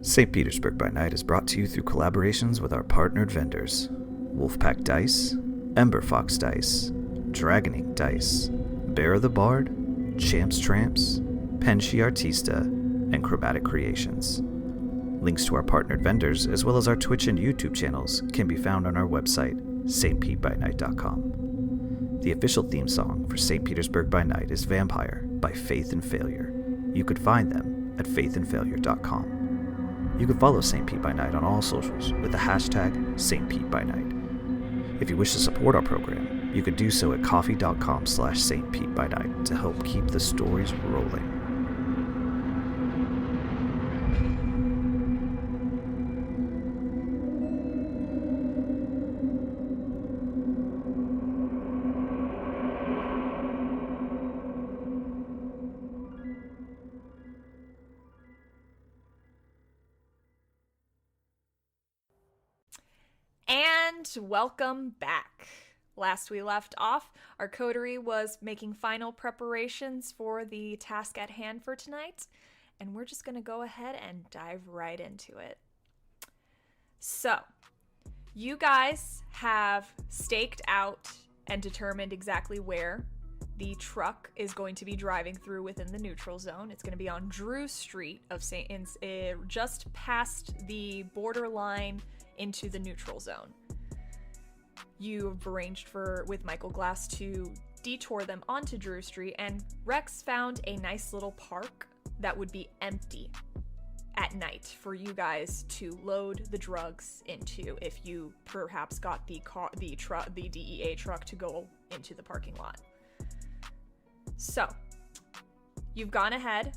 St. Petersburg by Night is brought to you through collaborations with our partnered vendors, Wolfpack Dice, Ember Fox Dice, Dragon Ink Dice, Bear the Bard, Champs Tramps, Penshi Artista, and Chromatic Creations. Links to our partnered vendors, as well as our Twitch and YouTube channels, can be found on our website, stpbynight.com. The official theme song for St. Petersburg by Night is Vampire by Faith and Failure. You could find them at faithandfailure.com. You can follow St. Pete by Night on all socials with the hashtag St. Pete by Night. If you wish to support our program, you could do so at coffee.com/St. Pete by Night to help keep the stories rolling. And welcome back. Last we left off, our coterie was making final preparations for the task at hand for tonight, and we're just going to go ahead and dive right into it. So, you guys have staked out and determined exactly where the truck is going to be driving through within the neutral zone. It's going to be on Drew Street of just past the borderline into the neutral zone. You've arranged with Michael Glass to detour them onto Drew Street, and Rex found a nice little park that would be empty at night for you guys to load the drugs into if you perhaps got the DEA truck to go into the parking lot. So, you've gone ahead.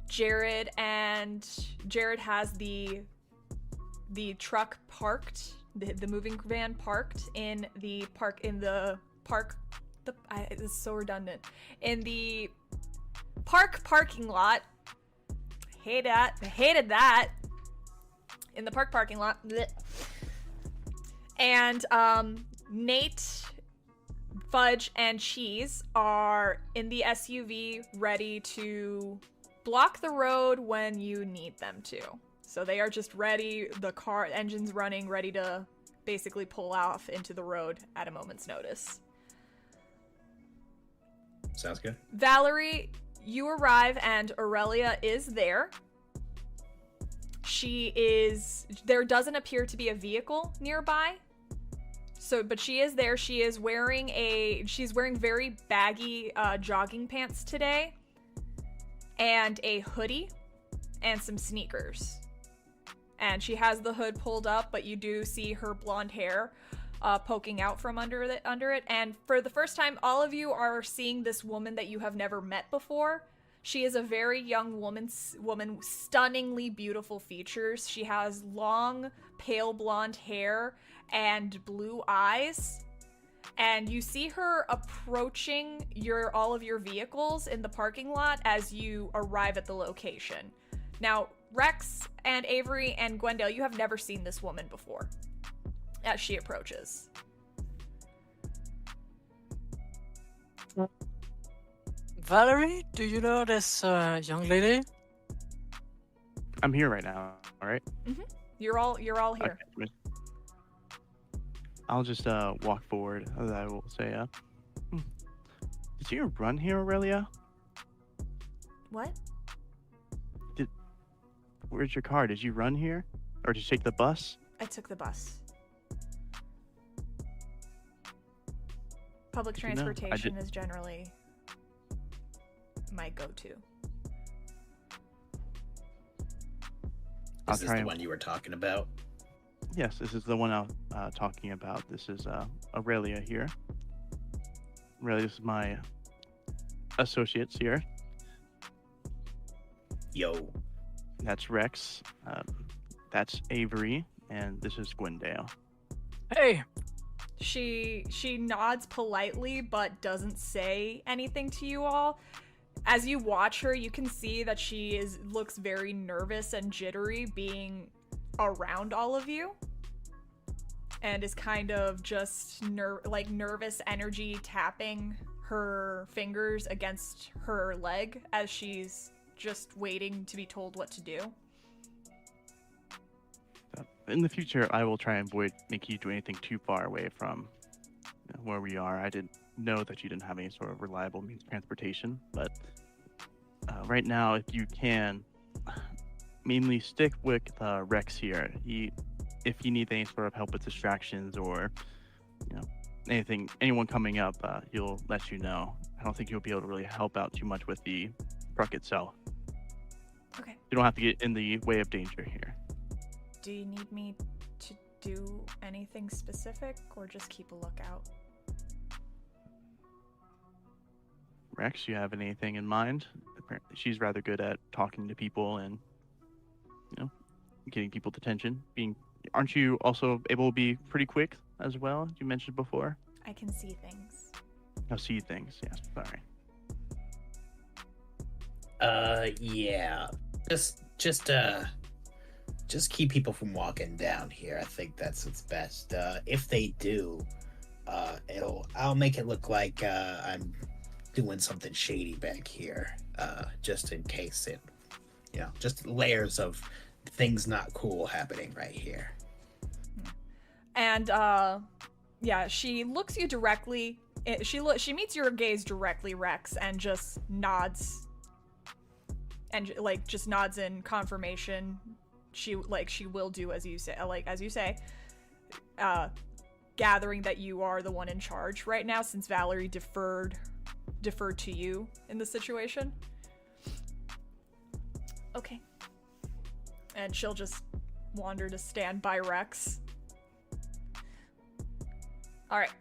Jared has the truck parked, the moving van parked in the it's so redundant. In the parking lot. I hated that. In the parking lot. Blech. And Nate, Fudge, and Cheese are in the SUV ready to block the road when you need them to. So they are just ready, the car engine's running, ready to basically pull off into the road at a moment's notice. Sounds good. Valerie, you arrive and Aurelia is there. There doesn't appear to be a vehicle nearby. But she is there. She's wearing very baggy jogging pants today, and a hoodie, and some sneakers. And she has the hood pulled up, but you do see her blonde hair poking out from under it. And for the first time, all of you are seeing this woman that you have never met before. She is a very young woman, stunningly beautiful features. She has long, pale blonde hair and blue eyes. And you see her approaching all of your vehicles in the parking lot as you arrive at the location. Now, Rex and Avery and Gwendael, you have never seen this woman before as she approaches. Valerie, do you know this young lady? I'm here right now. All right. You're all here. Okay. I'll just walk forward. I will say, did you run here, Aurelia? What? Where's your car? Did you run here, or did you take the bus? I took the bus. Public Good to know. transportation is generally my go-to. I'll Is this try the and- one you were talking about? Yes, this is the one I'm talking about. This is Aurelia here. Aurelia is my associates here. Yo. That's Rex. That's Avery, and this is Gwendael. Hey, She nods politely but doesn't say anything to you all. As you watch her, you can see that she looks very nervous and jittery being around all of you, and is kind of just nervous energy tapping her fingers against her leg as she's just waiting to be told what to do. In the future, I will try and avoid making you do anything too far away from where we are. I didn't know that you didn't have any sort of reliable means of transportation, but right now, if you can, mainly stick with Rex here. If you need any sort of help with distractions or anyone coming up, he'll let you know. I don't think he'll be able to really help out too much with the truck itself. Okay. You don't have to get in the way of danger here. Do you need me to do anything specific or just keep a lookout? Rex, you have anything in mind? Apparently, she's rather good at talking to people and, getting people's attention. Aren't you also able to be pretty quick as well? You mentioned before. I can see things. Oh, see things. Yes, sorry. Yeah. Just keep people from walking down here. I think that's what's best. If they do, I'll make it look like I'm doing something shady back here. Just in case just layers of things not cool happening right here. And she looks you directly. She meets your gaze directly, Rex, and just nods. And just nods in confirmation. She will do as you say, gathering that you are the one in charge right now, since Valerie deferred to you in the situation. Okay. And she'll just wander to stand by Rex. All right.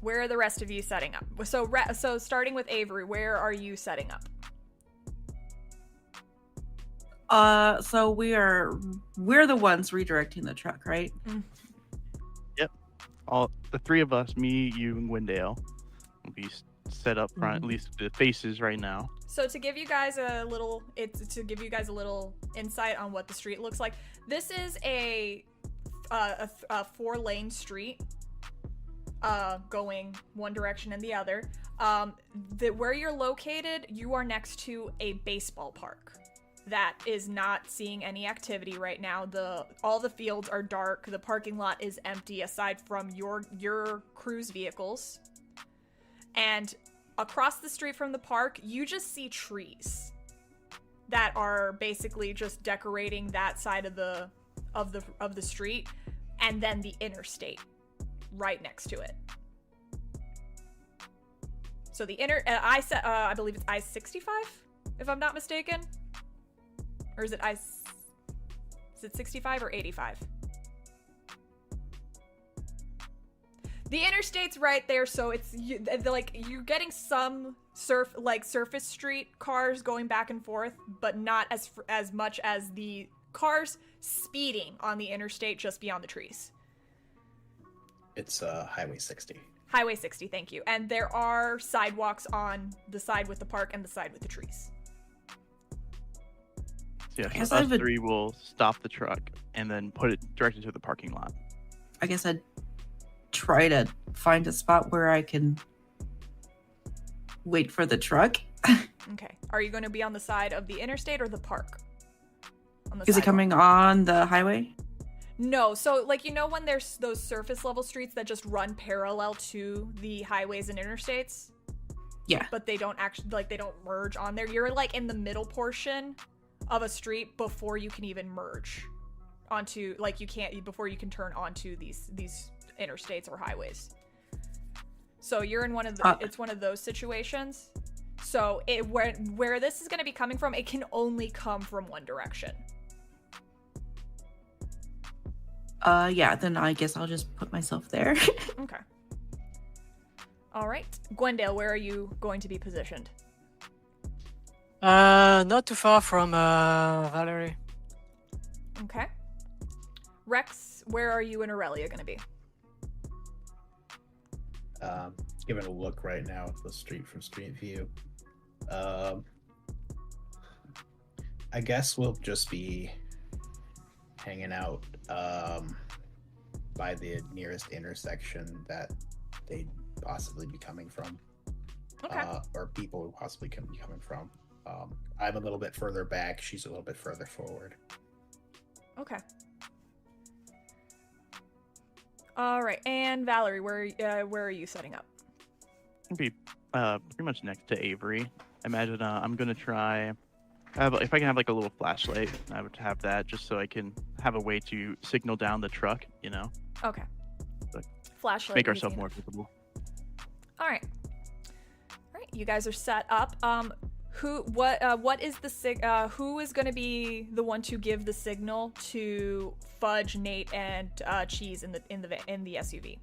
Where are the rest of you setting up? So starting with Avery, where are you setting up? So we're the ones redirecting the truck, right? Yep. All the three of us, me, you, and Gwendael, will be set up front. At least the faces right now. So to give you guys a little insight on what the street looks like, this is a 4-lane street, going one direction and the other. Where you're located, you are next to a baseball park that is not seeing any activity right now. All the fields are dark. The parking lot is empty aside from your crew's vehicles. And across the street from the park, you just see trees that are basically just decorating that side of the street, and then the interstate right next to it. So the I believe it's I-65, if I'm not mistaken. Or is it 65 or 85? The interstate's right there, so it's you're getting some surface street cars going back and forth, but not as much as the cars speeding on the interstate just beyond the trees. It's Highway 60. Highway 60, thank you. And there are sidewalks on the side with the park and the side with the trees. So yeah, I guess so I us would- 3 will stop the truck and then put it directly to the parking lot. I guess I'd try to find a spot where I can wait for the truck. Okay. Are you going to be on the side of the interstate or the park? On the Is it sidewalk? coming on the highway? No. So, like, you know when there's those surface level streets that just run parallel to the highways and interstates? Yeah. But they don't actually, like, they don't merge on there. You're, like, in the middle portion of a street before you can even merge onto, like, you can't, before you can turn onto these interstates or highways. So you're in one of the, it's one of those situations. So where this is going to be coming from, it can only come from one direction. Yeah, then I guess I'll just put myself there. Okay. All right. Gwendael, where are you going to be positioned? Not too far from Valerie. Okay. Rex, where are you and Aurelia going to be? Giving a look right now at the street from street view. I guess we'll just be hanging out by the nearest intersection that they'd possibly be coming from. Okay. Or people who possibly can be coming from. I'm a little bit further back, she's a little bit further forward. Okay. All right. And Valerie, where are you setting up? I'll be pretty much next to Avery. I imagine I'm gonna try. If I can have like a little flashlight, I would have that just so I can have a way to signal down the truck. You know, Okay. Like, Flashlight. make easy ourselves enough. more visible. All right. All right. You guys are set up. What is the who is going to be the one to give the signal to Fudge, Nate, and Cheese in the SUV?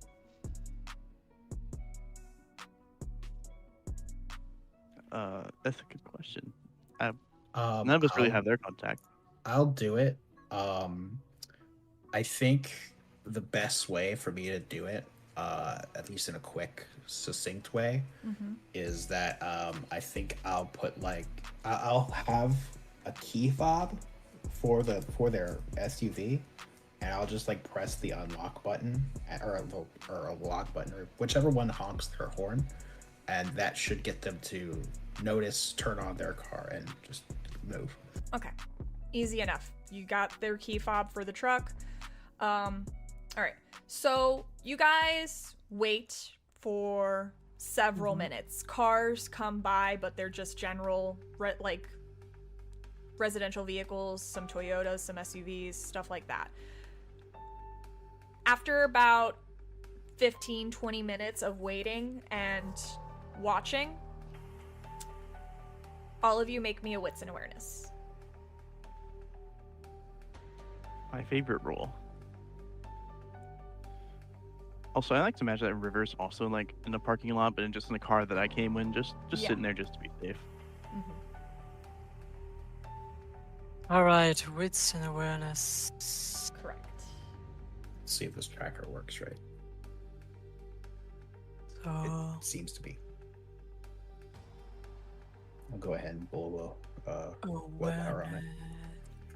That's a good question. None of us really have their contact. I'll do it. I think the best way for me to do it, at least in a quick, succinct way, is that I think I'll put I'll have a key fob for their SUV, and I'll just press the unlock button or a lock button or whichever one honks their horn, and that should get them to notice, turn on their car, and just move. Okay. Easy enough. You got their key fob for the truck. All right. So you guys wait for several minutes. Cars come by, but they're just general, residential vehicles, some Toyotas, some SUVs, stuff like that. After about 15-20 minutes of waiting and watching, all of you make me a wits and awareness. My favorite role. Also, I like to imagine that River's also in the parking lot, but just in the car that I came in, just Yeah. sitting there just to be safe. All right, wits and awareness. Correct. Let's see if this tracker works right. So It seems to be. I'll go ahead and blow willpower on it.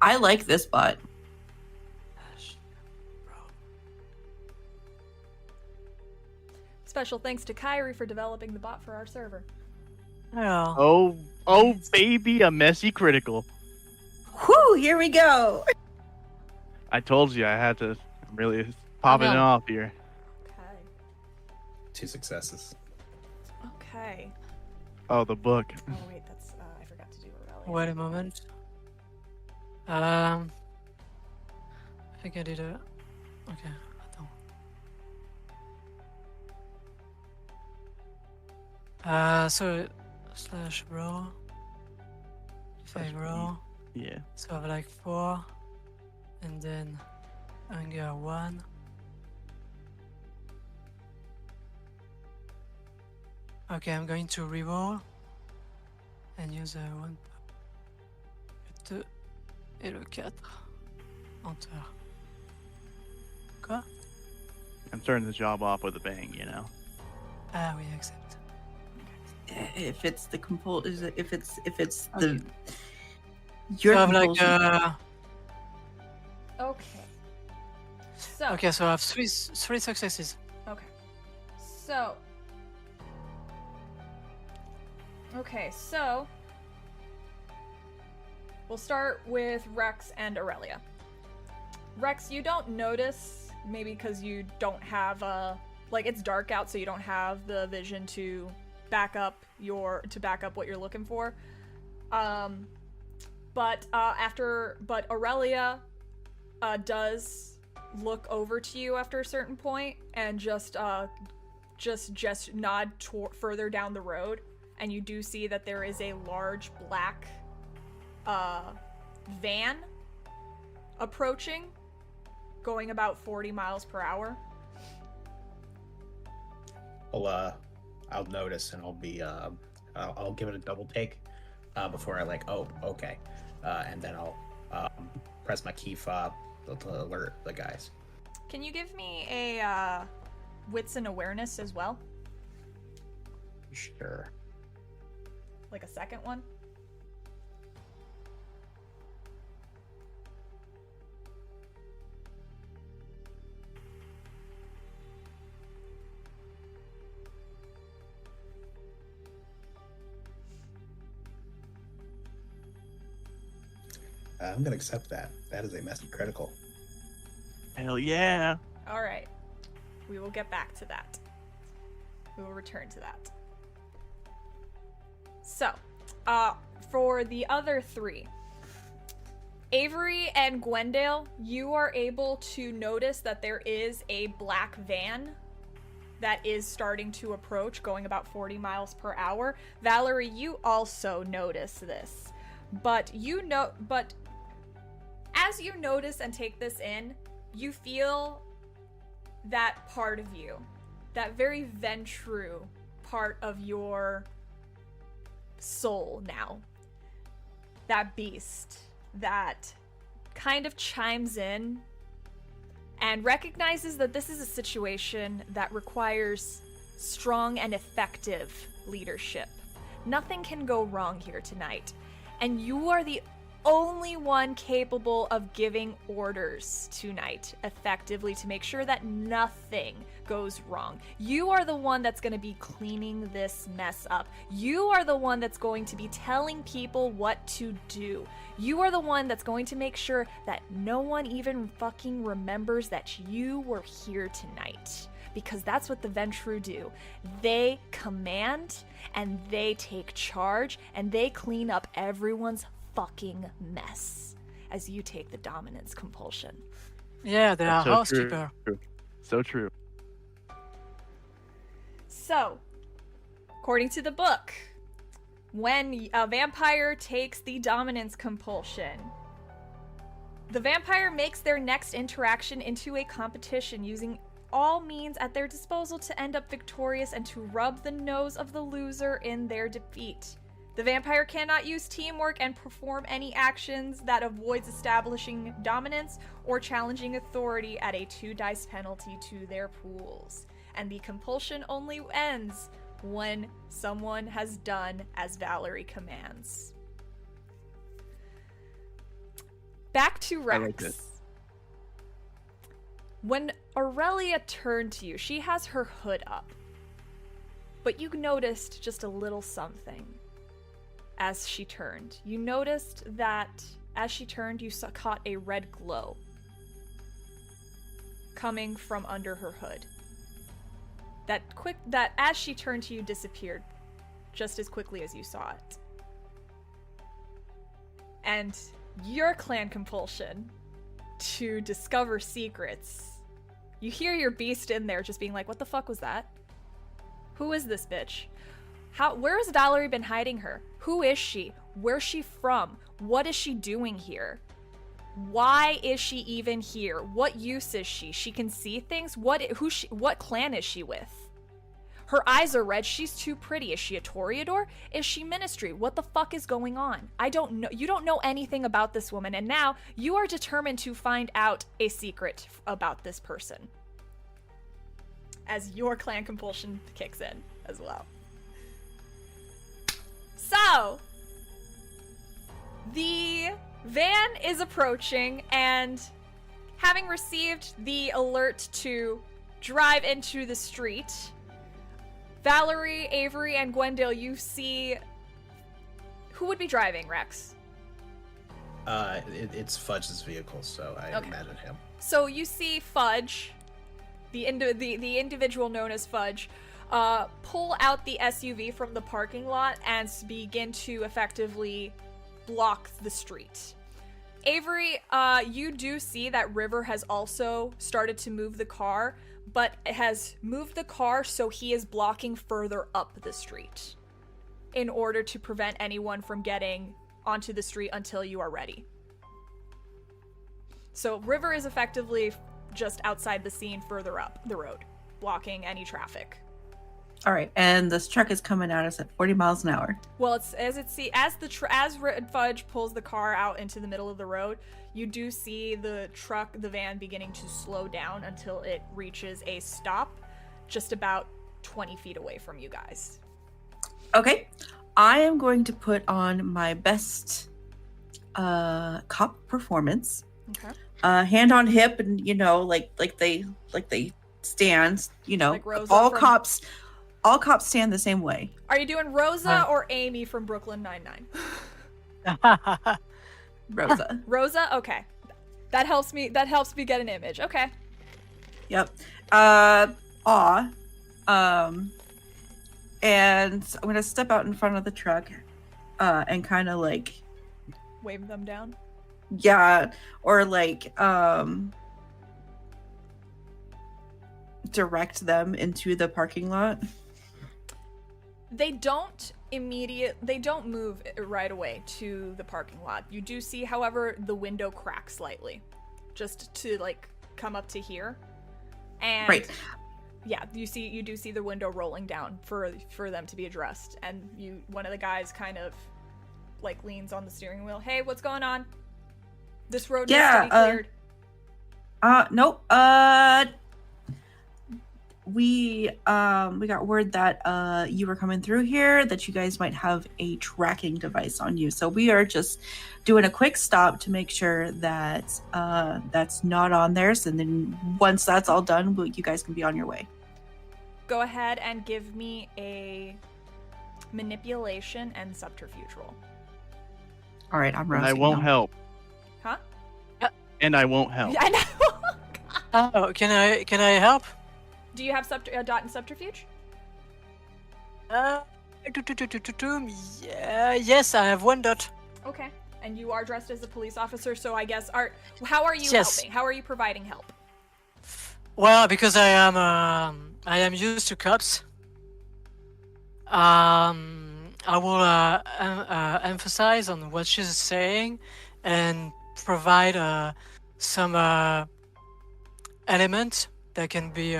I like this bot. Special thanks to Kyrie for developing the bot for our server. Yeah. Oh, baby, a messy critical. Whew, here we go. I told you I had to really popping it know. off here. Okay. 2 successes. Okay. Oh, the book. Oh wait, that's I forgot to do Aurelia. Wait a moment. I think I did a. Okay, attends. So slash row. If I row, Yeah. so I have 4, and then anger 1. Okay, I'm going to reroll and use a 1, 2 et le 4. Enter. Quoi? I'm starting the job off with a bang, you know. Ah oui, accept. If it's the if it's Okay. the Your So I have like compulsion. Okay. So. okay, so I have three successes. Okay. So. Okay, so. We'll start with Rex and Aurelia. Rex, you don't notice, maybe because you don't have like it's dark out, so you don't have the vision to back up what you're looking for. But Aurelia does look over to you after a certain point and just nod further down the road, and you do see that there is a large black van approaching, going about 40 miles per hour. I'll notice, and I'll be I'll give it a double take before I okay, and then I'll press my key fob to alert the guys. Can you give me a wits and awareness as well? Sure. Like a second one? I'm gonna accept that. That is a messy critical. Hell yeah. All right. We will get back to that. We will return to that. So, for the other three, Avery and Gwendael, you are able to notice that there is a black van that is starting to approach, going about 40 miles per hour. Valerie, you also notice this. But as you notice and take this in, you feel that part of you, that very Ventru part of your soul now, that beast that kind of chimes in and recognizes that this is a situation that requires strong and effective leadership. Nothing can go wrong here tonight, and you are the only one capable of giving orders tonight effectively to make sure that nothing goes wrong. You are the one that's going to be cleaning this mess up. You are the one that's going to be telling people what to do. You are the one that's going to make sure that no one even fucking remembers that you were here tonight. Because that's what the Ventru do. They command, and they take charge, and they clean up everyone's fucking mess as you take the dominance compulsion. Yeah, they are That's so housekeeper. true. So true. So, according to the book, when a vampire takes the dominance compulsion, the vampire makes their next interaction into a competition, using all means at their disposal to end up victorious and to rub the nose of the loser in their defeat. The vampire cannot use teamwork and perform any actions that avoids establishing dominance or challenging authority at a 2-dice penalty to their pools. And the compulsion only ends when someone has done as Valerie commands. Back to Rex. I like this. When Aurelia turned to you, she has her hood up. But you noticed just a little something. As she turned, you noticed that as she turned, you caught a red glow coming from under her hood. That as she turned to you disappeared just as quickly as you saw it. And your clan compulsion to discover secrets. You hear your beast in there just being like, what the fuck was that? Who is this bitch? Where has Valerie been hiding her? Who is she? Where's she from? What is she doing here? Why is she even here? What use is she? She can see things? What clan is she with? Her eyes are red. She's too pretty. Is she a Toreador? Is she ministry? What the fuck is going on? I don't know. You don't know anything about this woman, and now you are determined to find out a secret about this person. As your clan compulsion kicks in as well. So, the Van is approaching, and having received the alert to drive into the street, Valerie, Avery, and Gwendael, you see... Who would be driving, Rex? It's Fudge's vehicle, so I imagine him. So you see Fudge, the individual known as Fudge, pull out the SUV from the parking lot and begin to effectively block the street. Avery, you do see that River has also started to move the car, but it has moved the car so he is blocking further up the street in order to prevent anyone from getting onto the street until you are ready. So River is effectively just outside the scene further up the road, blocking any traffic. All right, and this truck is coming at us at 40 miles an hour. Well, it's as Fudge pulls the car out into the middle of the road, you do see the van beginning to slow down until it reaches a stop just about 20 feet away from you guys. Okay, I am going to put on my best cop performance. Okay. Hand on hip, and like they stand. Like Rosa all from- cops stand the same way. Are you doing Rosa or Amy from Brooklyn Nine-Nine? Rosa. Rosa? Okay. That helps me get an image. Okay. Yep. And I'm gonna step out in front of the truck, and kind of like Wave them down. Yeah, or like direct them into the parking lot. They don't move right away to the parking lot. You do see, however, the window crack slightly, just to like come up to here. And right. Yeah, you do see the window rolling down for them to be addressed, and one of the guys kind of like leans on the steering wheel. Hey, what's going on? This road needs to be cleared. Nope. We got word that you were coming through here, that you guys might have a tracking device on you. So we are just doing a quick stop to make sure that that's not on theirs, and then once that's all done, you guys can be on your way. Go ahead and give me a manipulation and subterfuge roll. All right, I'm And roasting I won't now. help. Huh? And I won't help. Yeah, I know. Oh, can I help? Do you have dot and subterfuge? Yeah, yes, I have 1 dot. Okay. And you are dressed as a police officer, so I guess how are you Yes. helping? How are you providing help? Well, because I am used to cops. I will emphasize on what she's saying and provide some element that can be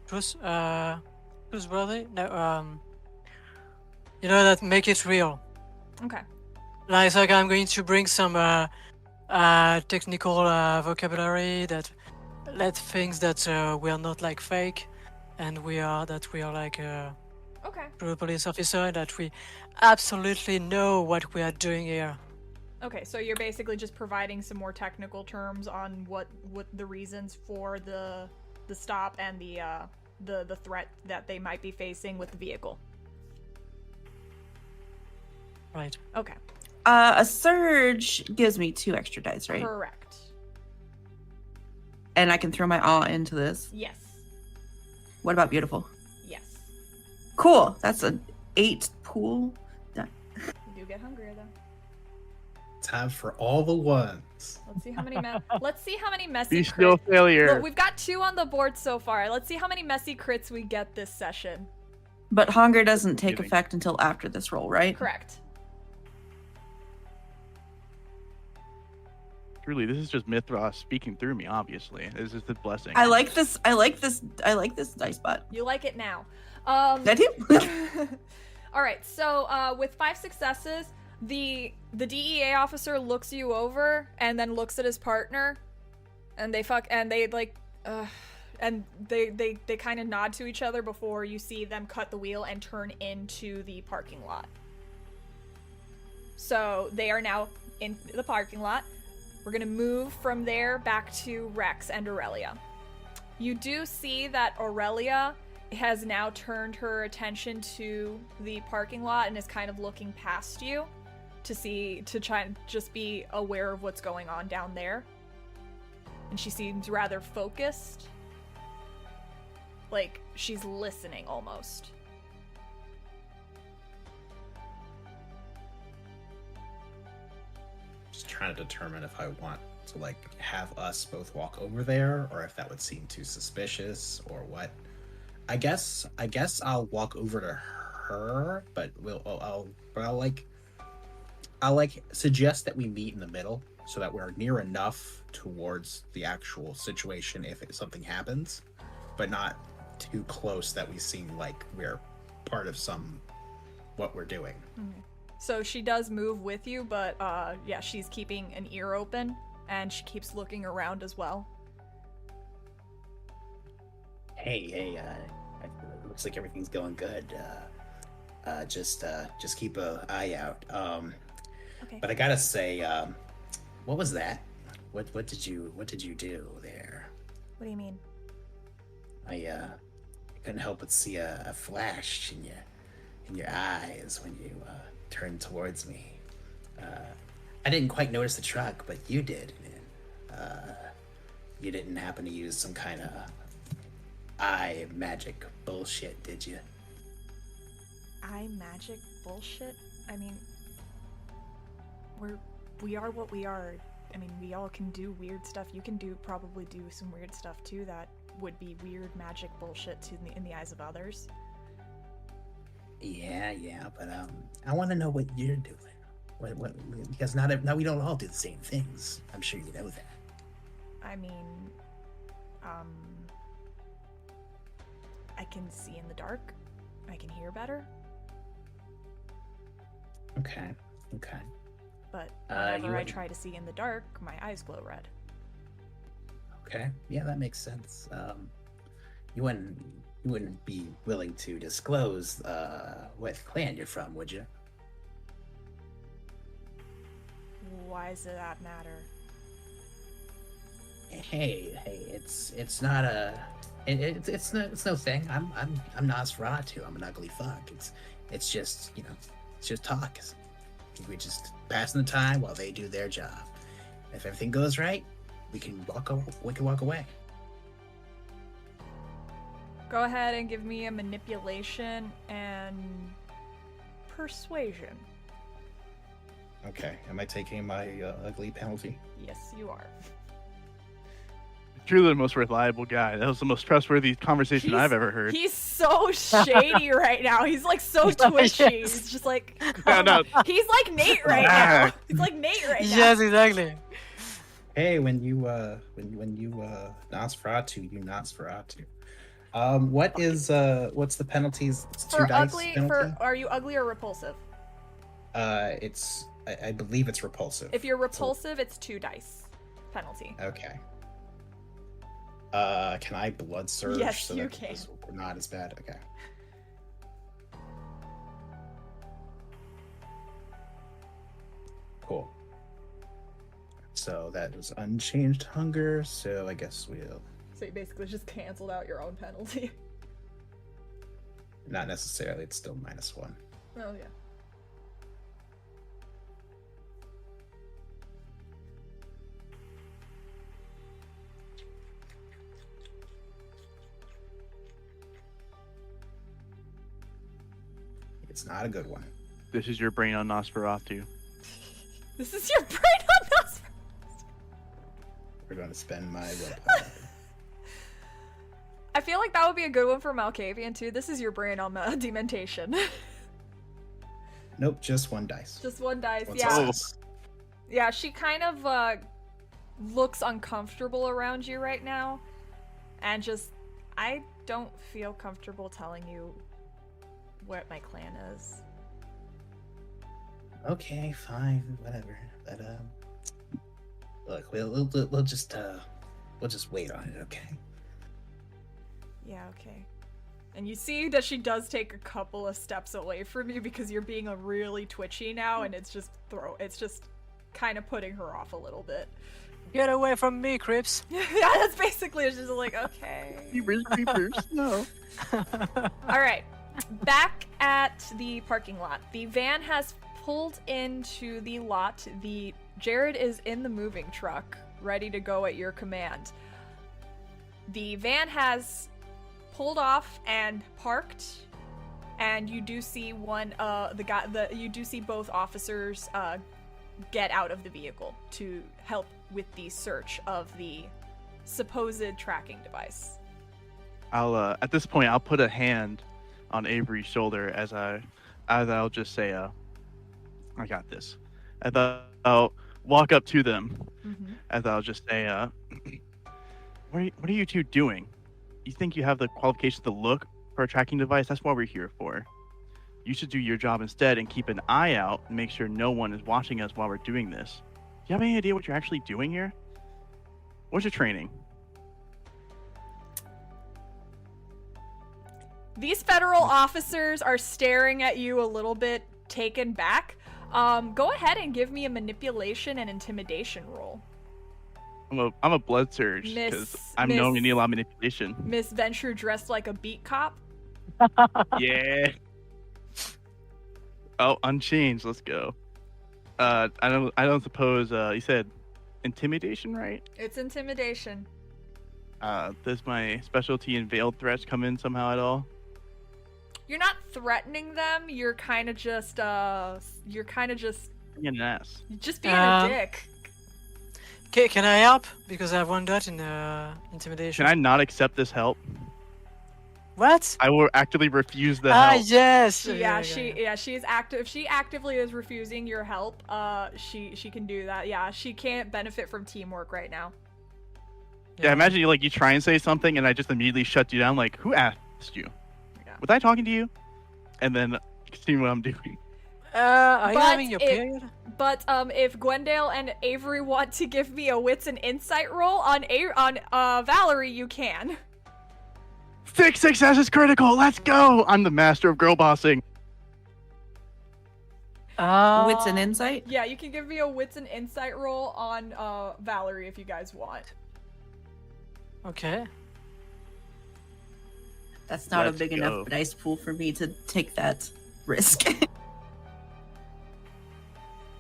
trustworthy. No, that make it real. Okay. Like I'm going to bring some technical vocabulary that let things that we are not like fake, and we are like Okay. true police officer, and that we absolutely know what we are doing here. Okay, so you're basically just providing some more technical terms on what the reasons for the stop and the threat that they might be facing with the vehicle. Right. Okay. A surge gives me 2 extra dice, right? Correct. And I can throw my awe into this. Yes. What about beautiful? Yes. Cool. That's an 8 pool. Done. You do get hungrier though. Time for all the ones. Let's see how many messy Be still crits. failure. Look, we've got 2 on the board so far. Let's see how many messy crits we get this session. But hunger doesn't take Giving. effect until after this roll, right? Correct. Truly, this is just Mithras speaking through me. Obviously, this is the blessing. I like this dice bot. You like it now. I do. All right. So with 5 successes, the DEA officer looks you over and then looks at his partner, and they kind of nod to each other before you see them cut the wheel and turn into the parking lot. So they are now in the parking lot. We're gonna move from there back to Rex and Aurelia. You do see that Aurelia has now turned her attention to the parking lot and is kind of looking past you to try and just be aware of what's going on down there. And she seems rather focused. Like she's listening almost. Just trying to determine if I want to like have us both walk over there, or if that would seem too suspicious, or what. I guess I'll walk over to her, but I'll suggest that we meet in the middle so that we're near enough towards the actual situation if something happens, but not too close that we seem like we're part of what we're doing. Mm-hmm. So she does move with you, but yeah, she's keeping an ear open and she keeps looking around as well. Hey, looks like everything's going good. Just keep an eye out. Okay. But I gotta say, what was that? What did you do there? What do you mean? I couldn't help but see a flash in your eyes when you turned towards me. I didn't quite notice the truck, but you did. You didn't happen to use some kind of eye magic bullshit, did you? Eye magic bullshit? I mean, we are what we are. I mean, we all can do weird stuff. You can probably do some weird stuff too that would be weird magic bullshit in the eyes of others. Yeah, but I want to know what you're doing. What because now we don't all do the same things. I'm sure you know that. I mean, I can see in the dark. I can hear better. Okay. But whenever I try to see in the dark, my eyes glow red. Okay, yeah, that makes sense. You wouldn't be willing to disclose what clan you're from, would you? Why does that matter? Hey, it's not a it's no thing. I'm Nosferatu. I'm an ugly fuck. It's just it's just talk. We're just passing the time while they do their job. If everything goes right, we can walk away. Go ahead and give me a manipulation and persuasion. Okay, am I taking my ugly penalty? Yes, you are. Truly the most reliable guy. That was the most trustworthy conversation I've ever heard. He's so shady right now. He's like so twitchy. Yes. He's just like No. He's like Nate right now. He's like Nate right now. Yes, exactly. Hey, when you Nosferatu, you Nosferatu. What's the penalties? It's 2 For dice ugly, penalty? are you ugly or repulsive? I believe it's repulsive. If you're repulsive, it's 2 dice penalty. Okay. Can I blood surge? Yes, so you that can. we're not as bad. Okay. Cool. So that was unchanged hunger. So I guess we'll So you basically just canceled out your own penalty. not necessarily. It's still -1. Oh yeah. It's not a good one. This is your brain on Nosferatu. This is your brain on us. We're going to spend my willpower. I feel like that would be a good one for Malkavian too. This is your brain on dementation. Nope, just 1 dice. Just 1 dice. One Yeah. success. Yeah, she kind of looks uncomfortable around you right now. And just, I don't feel comfortable telling you what my clan is. Okay, fine, whatever. But look, we'll just wait on it, okay? Yeah, okay. And you see that she does take a couple of steps away from you because you're being a really twitchy now, and it's just kind of putting her off a little bit. Get away from me, creeps. Yeah, that's basically, it's just like, okay. Creepers, no. All right, back at the parking lot. The van has pulled into the lot. Jared is in the moving truck, ready to go at your command. The van has pulled off and parked, and you do see you do see both officers get out of the vehicle to help with the search of the supposed tracking device. At this point, I'll put a hand on Avery's shoulder as I'll just say, I got this. I'll walk up to them, as I'll just say, what are you two doing? You think you have the qualifications to look for a tracking device? That's what we're here for. You should do your job instead and keep an eye out and make sure no one is watching us while we're doing this. Do you have any idea what you're actually doing here? What's your training? These federal officers are staring at you a little bit taken back. Go ahead and give me a manipulation and intimidation roll. I'm a blood surge because I'm known to need a lot of manipulation. Miss Venture dressed like a beat cop. Yeah. Oh, unchanged. Let's go. I don't suppose you said intimidation, right? It's intimidation. Does my specialty in veiled threats come in somehow at all? You're not threatening them. You're kind of just Being an ass. just being a dick. Okay, can I help? Because I have 1 dot in intimidation. Can I not accept this help? What? I will actively refuse the help. Yes. She is active. She actively is refusing your help. She can do that. Yeah, she can't benefit from teamwork right now. Yeah, imagine you try and say something and I just immediately shut you down. Like, who asked you? Yeah. Was I talking to you? And then see what I'm doing. Are you having your period? But if Gwendael and Avery want to give me a wits and insight roll on Valerie, you can. 6 success is critical. Let's go. I'm the master of girl bossing. Wits and insight? Yeah, you can give me a wits and insight roll on Valerie if you guys want. Okay. That's not Let's a big go. enough dice pool for me to take that risk.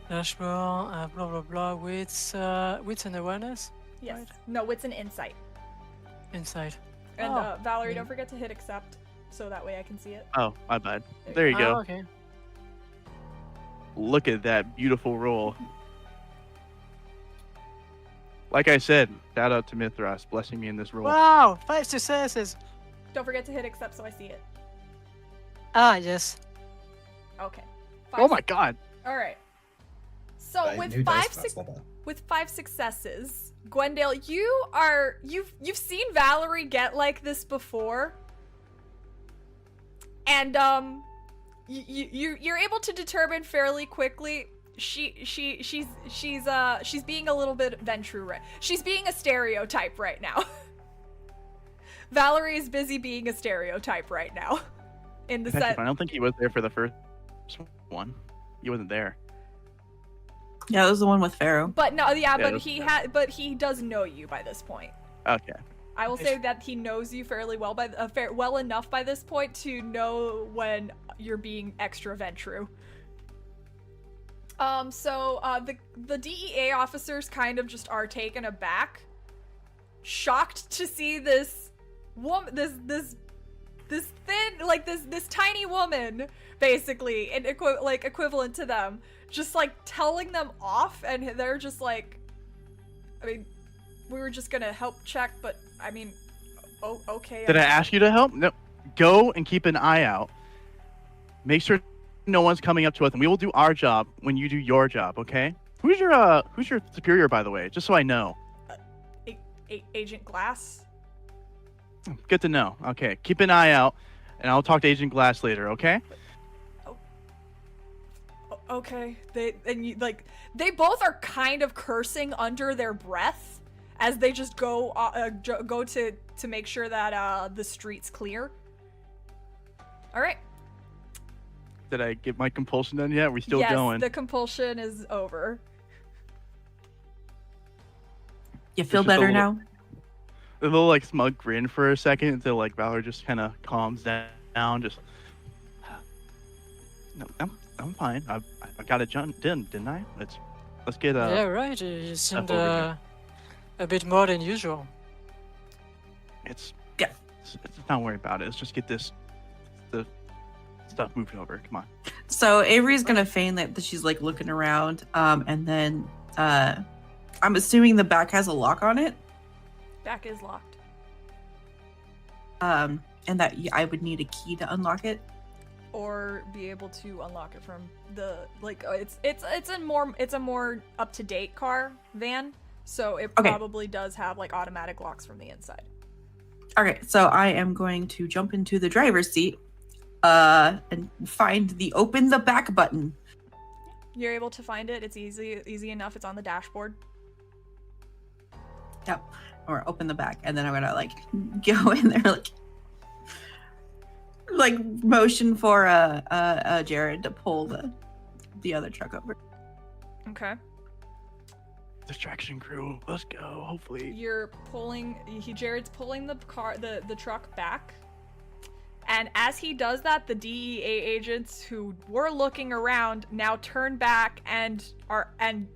Dashboard, blah blah blah. Wits and awareness. Yes. Right. No, wits and insight. Insight. And Oh, Valerie, yeah. don't forget to hit accept, so that way I can see it. Oh, my bad. There you go. Okay. Look at that beautiful roll. Like I said, shout out to Mithras blessing me in this roll. Wow, 5 successes. Don't forget to hit accept so I see it. Yes. Okay. Oh my god. All right. So Buy with new dice five for that level. with 5 successes, Gwendael, you've seen Valerie get like this before, and you're able to determine fairly quickly. She's being a little bit Ventru. She's being a stereotype right now. Valerie is busy being a stereotype right now. In the That's actually set. fine. I don't think he was there for the first one. He wasn't there. Yeah, it was the one with Pharaoh. But no, yeah, but that's but he does know you by this point. Okay. I will say that he knows you fairly well well enough by this point to know when you're being extra Ventru. So the DEA officers kind of just are taken aback, shocked to see this woman, this thin, like this tiny woman, basically, and equivalent to them, just like telling them off, and they're just like, I mean, we were just gonna help check, but I mean, oh, okay. Did I ask you to help? No. Go and keep an eye out. Make sure no one's coming up to us, and we will do our job when you do your job, okay? Who's your superior, by the way? Just so I know. Agent Glass? Good to know. Okay, keep an eye out, and I'll talk to Agent Glass later, okay? Okay. They both are kind of cursing under their breath as they just go to make sure that the street's clear. All right. Did I get my compulsion done yet? We still yes, going? the compulsion is over. You feel just a better little- now? A little like smug grin for a second until like Valerie just kind of calms down. Just no, I'm fine. I got it done, didn't I? Let's get Yeah, right. You seemed over a bit more than usual. It's Yeah. Let's not worry about it. Let's just get the stuff moved over. Come on. So Avery's gonna feign that she's like looking around, and then I'm assuming the back has a lock on it, Back is locked. and that I would need a key to unlock it. Or be able to unlock it from the it's a more up to date car van, so it Okay. probably does have like automatic locks from the inside. Okay, so I am going to jump into the driver's seat, and find the open the back button. You're able to find it. It's easy enough. It's on the dashboard. Yep, or open the back, and then I'm gonna like go in there, like motion for Jared to pull the other truck over. Okay. Distraction crew. Let's go. Hopefully. You're pulling. Jared's pulling the truck back, and as he does that, the DEA agents who were looking around now turn back and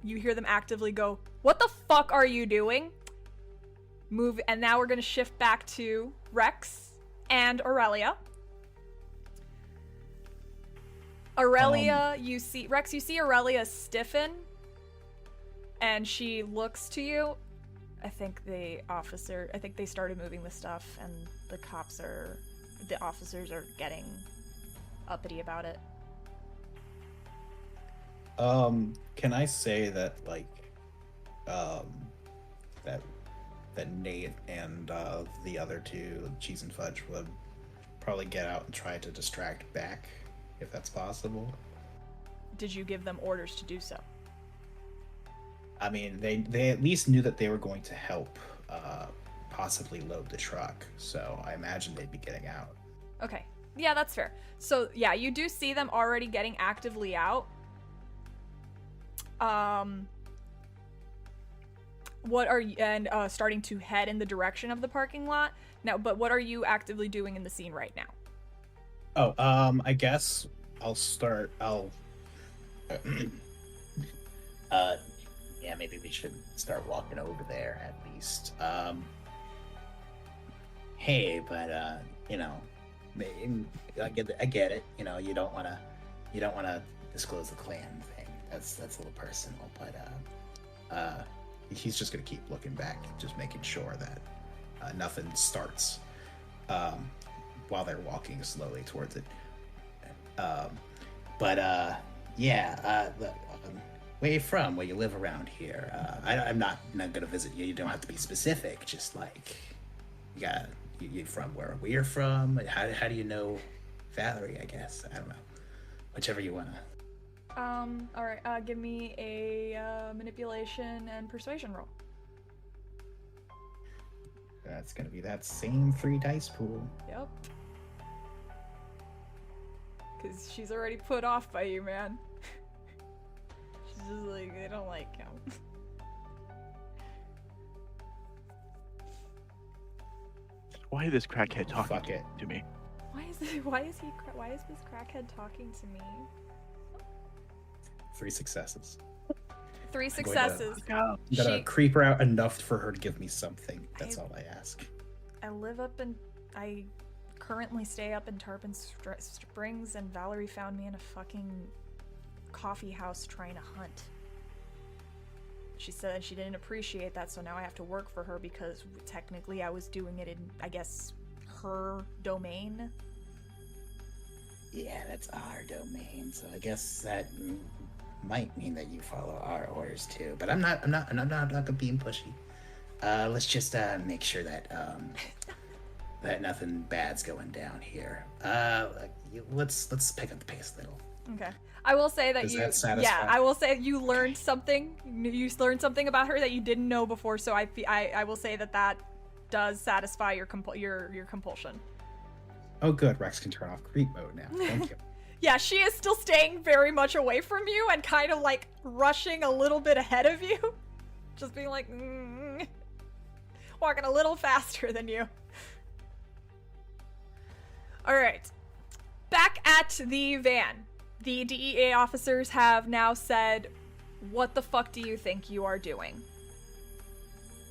you hear them actively go, "What the fuck are you doing?" Move, and now we're gonna shift back to Rex and Aurelia. Aurelia, you see Aurelia stiffen, and she looks to you. I think they started moving the stuff, and the officers are getting uppity about it. Can I say that that Nate and the other two, Cheese and Fudge, would probably get out and try to distract back, if that's possible? Did you give them orders to do so? I mean, they at least knew that they were going to help possibly load the truck, so I imagine they'd be getting out. Okay. Yeah, that's fair. So, yeah, you do see them already getting actively out. What are you, and starting to head in the direction of the parking lot now, but what are you actively doing in the scene right now? I guess I'll start. Yeah, maybe we should start walking over there at least. Hey, but I get it. You know, you don't want to disclose the clan thing. That's a little personal, but He's just gonna keep looking back, just making sure that nothing starts while they're walking slowly towards it. Look, where you from? Where you live around here? I'm not gonna visit you. You don't have to be specific. Just like you from where we're from. How do you know Valerie? I guess I don't know. Whichever you wanna. All right. Give me a manipulation and persuasion roll. That's gonna be that same 3 dice pool. Yep. Because she's already put off by you, man. She's just like, they don't like him. Why is this crackhead talking Fuck it. to me? Why is this crackhead talking to me? 3 successes. 3 going to- successes. I'm gonna She- creep her out enough for her to give me something. That's all I ask. I currently stay up in Tarpon Springs, and Valerie found me in a fucking coffee house trying to hunt. She said she didn't appreciate that, so now I have to work for her because technically I was doing it in, I guess, her domain. Yeah, that's our domain. So I guess that might mean that you follow our orders too. But I'm not being pushy. Let's just make sure that that nothing bad's going down here. Let's pick up the pace a little. Okay. I will say that Does you, that satisfy? yeah, I will say you learned something. You learned something about her that you didn't know before. So I will say that does satisfy your compulsion. Oh, good. Rex can turn off creep mode now. Thank you. Yeah, she is still staying very much away from you and kind of like rushing a little bit ahead of you. Just being like, walking a little faster than you. All right. Back at the van, the DEA officers have now said, what the fuck do you think you are doing?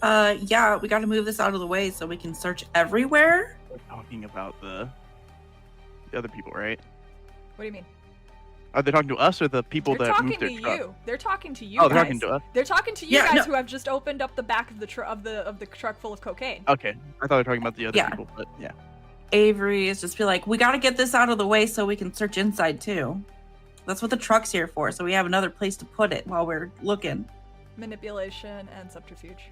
Yeah, we gotta move this out of the way so we can search everywhere. We're talking about the other people, right? What do you mean? Are they talking to us or the people They're that talking moved their to truck? you. They're talking to you Oh, guys. they're talking to us. They're talking to you Yeah, guys no. who have just opened up the back of the truck full of cocaine. Okay, I thought they were talking about the other Yeah. people, but yeah. Avery is just be like, we gotta get this out of the way so we can search inside too. That's what the truck's here for, so we have another place to put it while we're looking. Manipulation and subterfuge.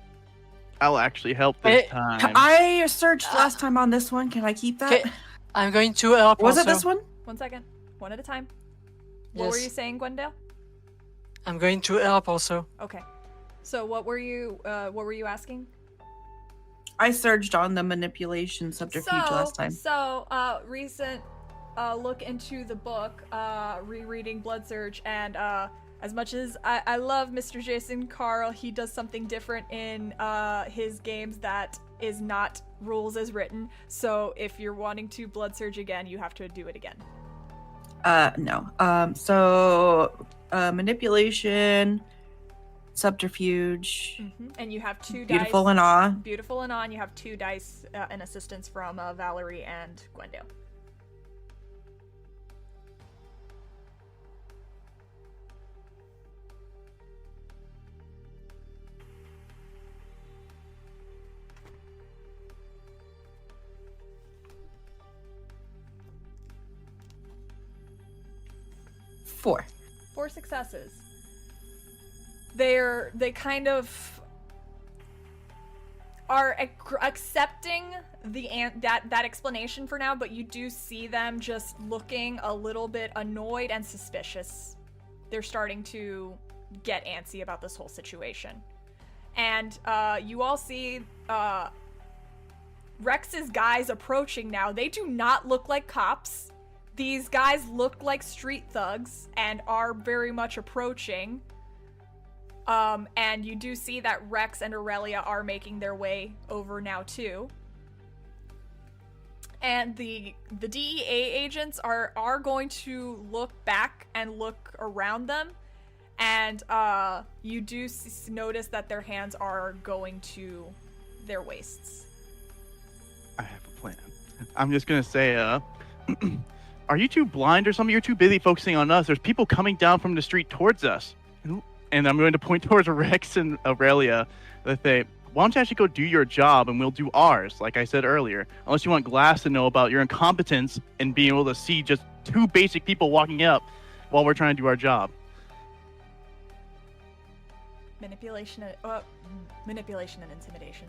I'll actually help this Hey, time. I searched last time on this one. Can I keep that? Okay, I'm going to help. Was also. it this one? 1 second. One at a time. What were Yes. you saying, Gwendael? I'm going to help also. Okay. So what were you asking? I surged on the manipulation subterfuge last time. Recent look into the book, rereading Blood Surge, and as much as I love Mr. Jason Carl, he does something different in his games that is not rules as written. So if you're wanting to Blood Surge again, you have to do it again. No. So manipulation, subterfuge, And you have 2 beautiful dice. and awe. Beautiful and on. You have 2 dice and assistance from Valerie and Gwendael. Four. 4 successes. They kind of are accepting that explanation for now, but you do see them just looking a little bit annoyed and suspicious. They're starting to get antsy about this whole situation. And you all see Rex's guys approaching now. They do not look like cops. These guys look like street thugs and are very much approaching. And you do see that Rex and Aurelia are making their way over now too. And the DEA agents are going to look back and look around them. And you do notice that their hands are going to their waists. I have a plan. I'm just gonna say, are you too blind or something? You're too busy focusing on us. There's people coming down from the street towards us. And I'm going to point towards Rex and Aurelia that say, why don't you actually go do your job and we'll do ours, like I said earlier. Unless you want Glass to know about your incompetence and being able to see just 2 basic people walking up while we're trying to do our job. Manipulation and intimidation.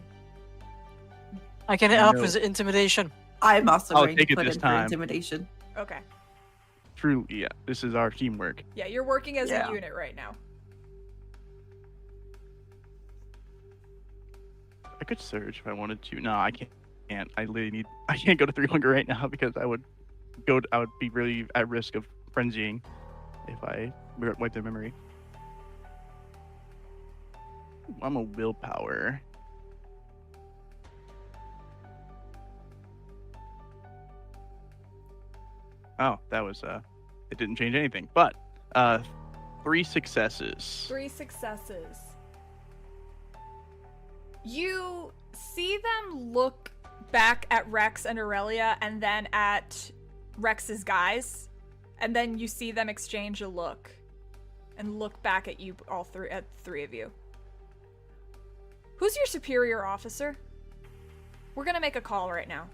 I can help No. with the intimidation. I'm also I'll going to take it put this in time. for intimidation. Okay. True, yeah. This is our teamwork. Yeah, you're working as Yeah. a unit right now. I could surge if I wanted to. No, I can't. I can't go to 3 hunger right now because I would be really at risk of frenzying if I wipe their memory. I'm a willpower. Oh, that was it didn't change anything. But 3 successes. 3 successes. You see them look back at Rex and Aurelia and then at Rex's guys, and then you see them exchange a look and look back at you all three, at 3 of you. Who's your superior officer? We're gonna make a call right now.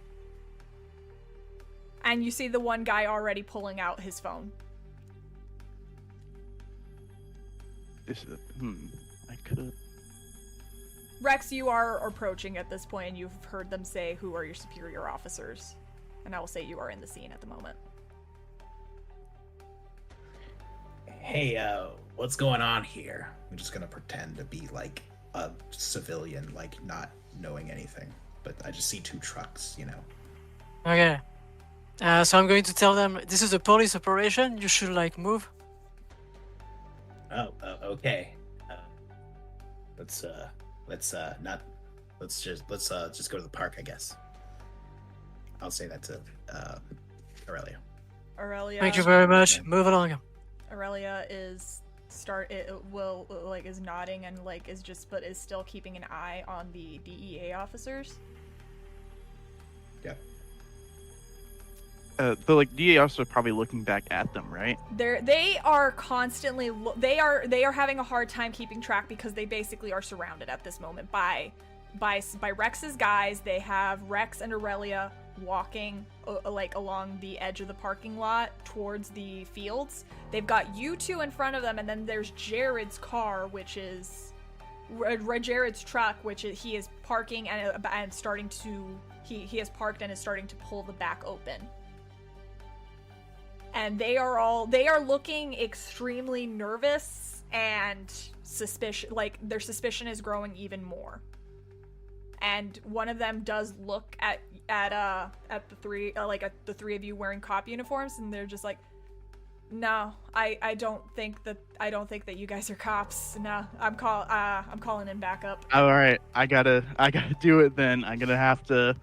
And you see the one guy already pulling out his phone. This is I could. Rex, you are approaching at this point, and you've heard them say, who are your superior officers? And I will say you are in the scene at the moment. Hey, what's going on here? I'm just gonna pretend to be like a civilian, like not knowing anything. But I just see 2 trucks, you know. Okay. So I'm going to tell them this is a police operation. You should like move. Oh, okay. Let's just go to the park, I guess. I'll say that to Aurelia. Aurelia. Thank you very much. Move along. Aurelia is is nodding and like is still keeping an eye on the DEA officers. Yeah. The like DA officers are probably looking back at them, right? They are constantly they are having a hard time keeping track because they basically are surrounded at this moment by Rex's guys. They have Rex and Aurelia walking like along the edge of the parking lot towards the fields. They've got you two in front of them, and then there's Jared's car, which is Jared's truck, which he is parking and starting to he has parked and is starting to pull the back open. And they are looking extremely nervous and suspicious. Like their suspicion is growing even more. And one of them does look at the three of you wearing cop uniforms, and they're just like, "No, I don't think that you guys are cops. No, I'm calling in backup." All right, I gotta do it then. Because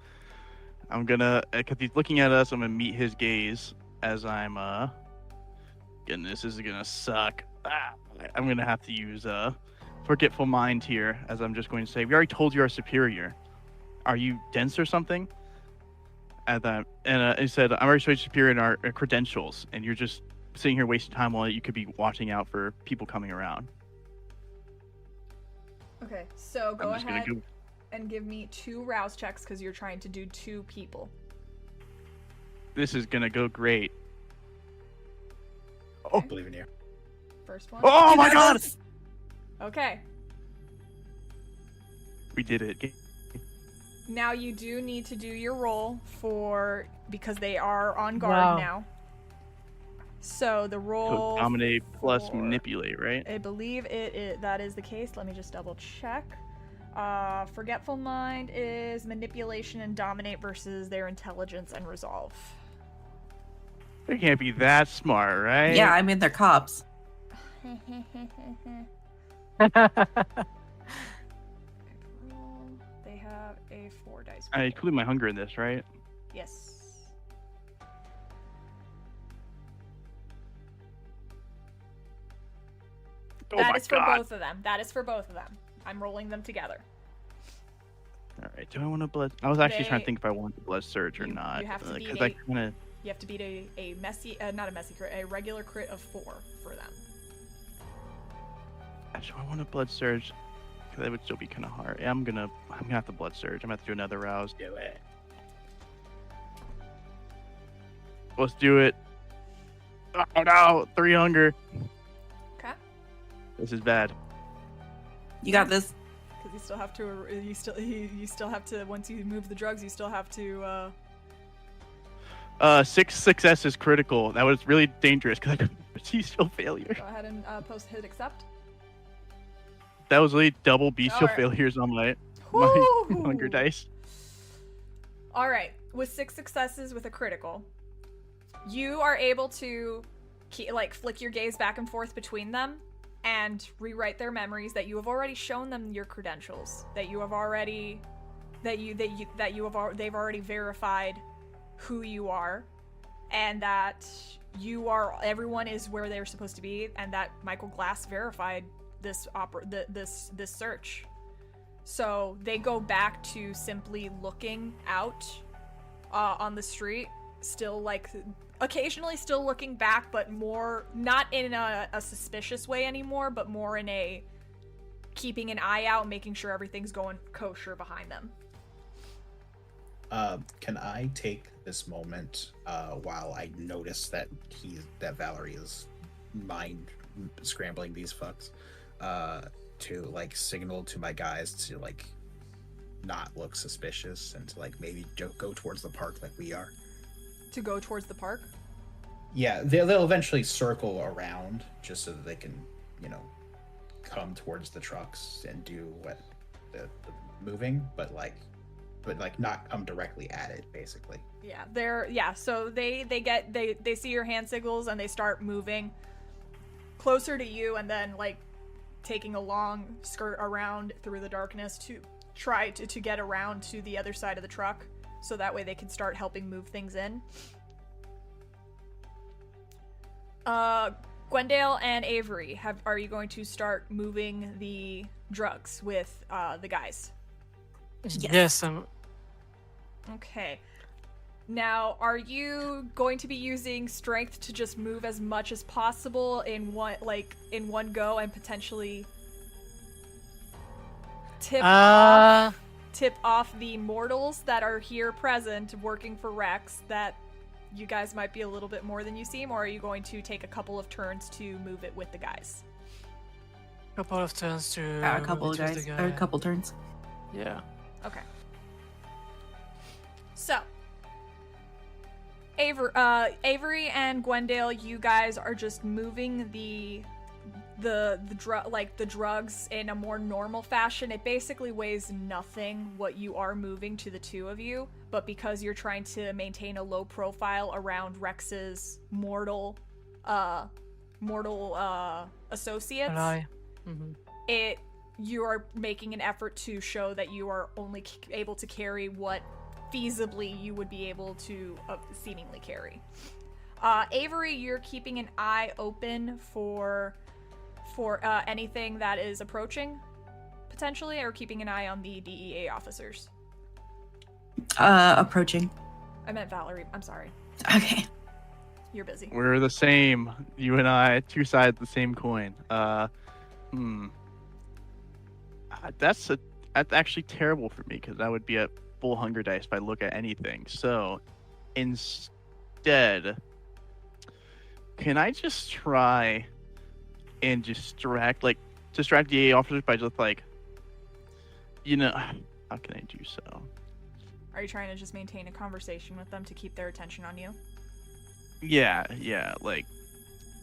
he's looking at us. I'm gonna meet his gaze as I'm goodness, this is gonna suck. I'm gonna have to use forgetful mind here, as I'm just going to say, we already told you our superior. Are you dense or something? And he said, I'm already showing superior in our credentials, and you're just sitting here wasting time while you could be watching out for people coming around. Okay, so go ahead and give me 2 rouse checks because you're trying to do 2 people. This is gonna go great. Okay. I believe in you. First one. Oh my god! Okay. We did it. Now you do need to do your roll because they are on guard now. So the roll. So dominate plus manipulate, right? I believe that is the case. Let me just double check. Forgetful mind is manipulation and dominate versus their intelligence and resolve. They can't be that smart, right? Yeah, I mean they're cops. They have a 4 dice. I include my hunger in this, right? Yes. Oh That my is for god. both of them. That is for both of them. I'm rolling them together. All right. Do I want to blood? I was actually trying to think if I want to blood surge or not. You have to beat because I kind of. You have to beat a messy, not a messy crit, a regular crit of 4 for them. Actually, I want to blood surge. Because that would still be kind of hard. Yeah, I'm gonna have to blood surge. I'm gonna have to do another rouse. Do it. Let's do it. Oh no! 3 hunger. Okay. This is bad. You got this. Because you still have to once you move the drugs, you still have to. 6 success is critical. That was really dangerous because I couldn't see still failure. Go ahead and hit accept. That was really double bestial Alright. failures on my Woo! hunger dice. All right, with 6 successes with a critical, you are able to flick your gaze back and forth between them and rewrite their memories that you have already shown them your credentials, that you have already they've already verified who you are, and that everyone is where they're supposed to be, and that Michael Glass verified this search. So they go back to simply looking out on the street, still occasionally still looking back, but more not in a suspicious way anymore, but more in a keeping an eye out, making sure everything's going kosher behind them. Can I take this moment while I notice that Valerie is mind scrambling these fucks to signal to my guys to not look suspicious and to maybe go towards the park like we are? To go towards the park? Yeah, they'll eventually circle around just so that they can, come towards the trucks and do what the moving, but but like not come directly at it, basically. Yeah, so they see your hand signals and they start moving closer to you, and then like taking a long skirt around through the darkness to try to get around to the other side of the truck, so that way they can start helping move things in. Gwendael and Avery, are you going to start moving the drugs with the guys? Yes. Okay. Now, are you going to be using strength to just move as much as possible in one go and potentially tip off the mortals that are here present working for Rex that you guys might be a little bit more than you seem, or are you going to take a couple of turns to move it with the guys? Couple of turns to A couple of guys, or a couple turns. Yeah. Okay. So, Avery and Gwendael, you guys are just moving the drugs in a more normal fashion. It basically weighs nothing what you are moving to the two of you, but because you're trying to maintain a low profile around Rex's mortal associates, you are making an effort to show that you are only able to carry what feasibly you would be able to seemingly carry. Avery, you're keeping an eye open for anything that is approaching, potentially, or keeping an eye on the DEA officers? Approaching. I meant Valerie. I'm sorry. Okay. You're busy. We're the same. You and I, two sides of the same coin. That's actually terrible for me, because that would be a full hunger dice if I look at anything. So instead, can I just try and distract the DA officers by just like, how can I do so? Are you trying to just maintain a conversation with them to keep their attention on you? Yeah,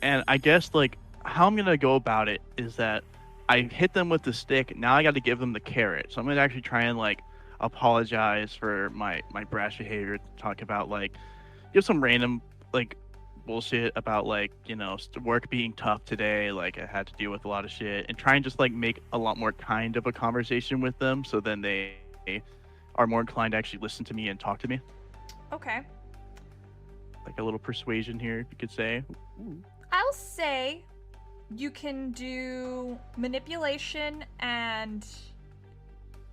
and I guess how I'm gonna go about it is that I hit them with the stick. Now I got to give them the carrot. So I'm gonna actually try and apologize for my brash behavior. Talk about give some random bullshit about work being tough today. I had to deal with a lot of shit, and try and just make a lot more kind of a conversation with them. So then they are more inclined to actually listen to me and talk to me. Okay. A little persuasion here, if you could say. I'll say you can do manipulation and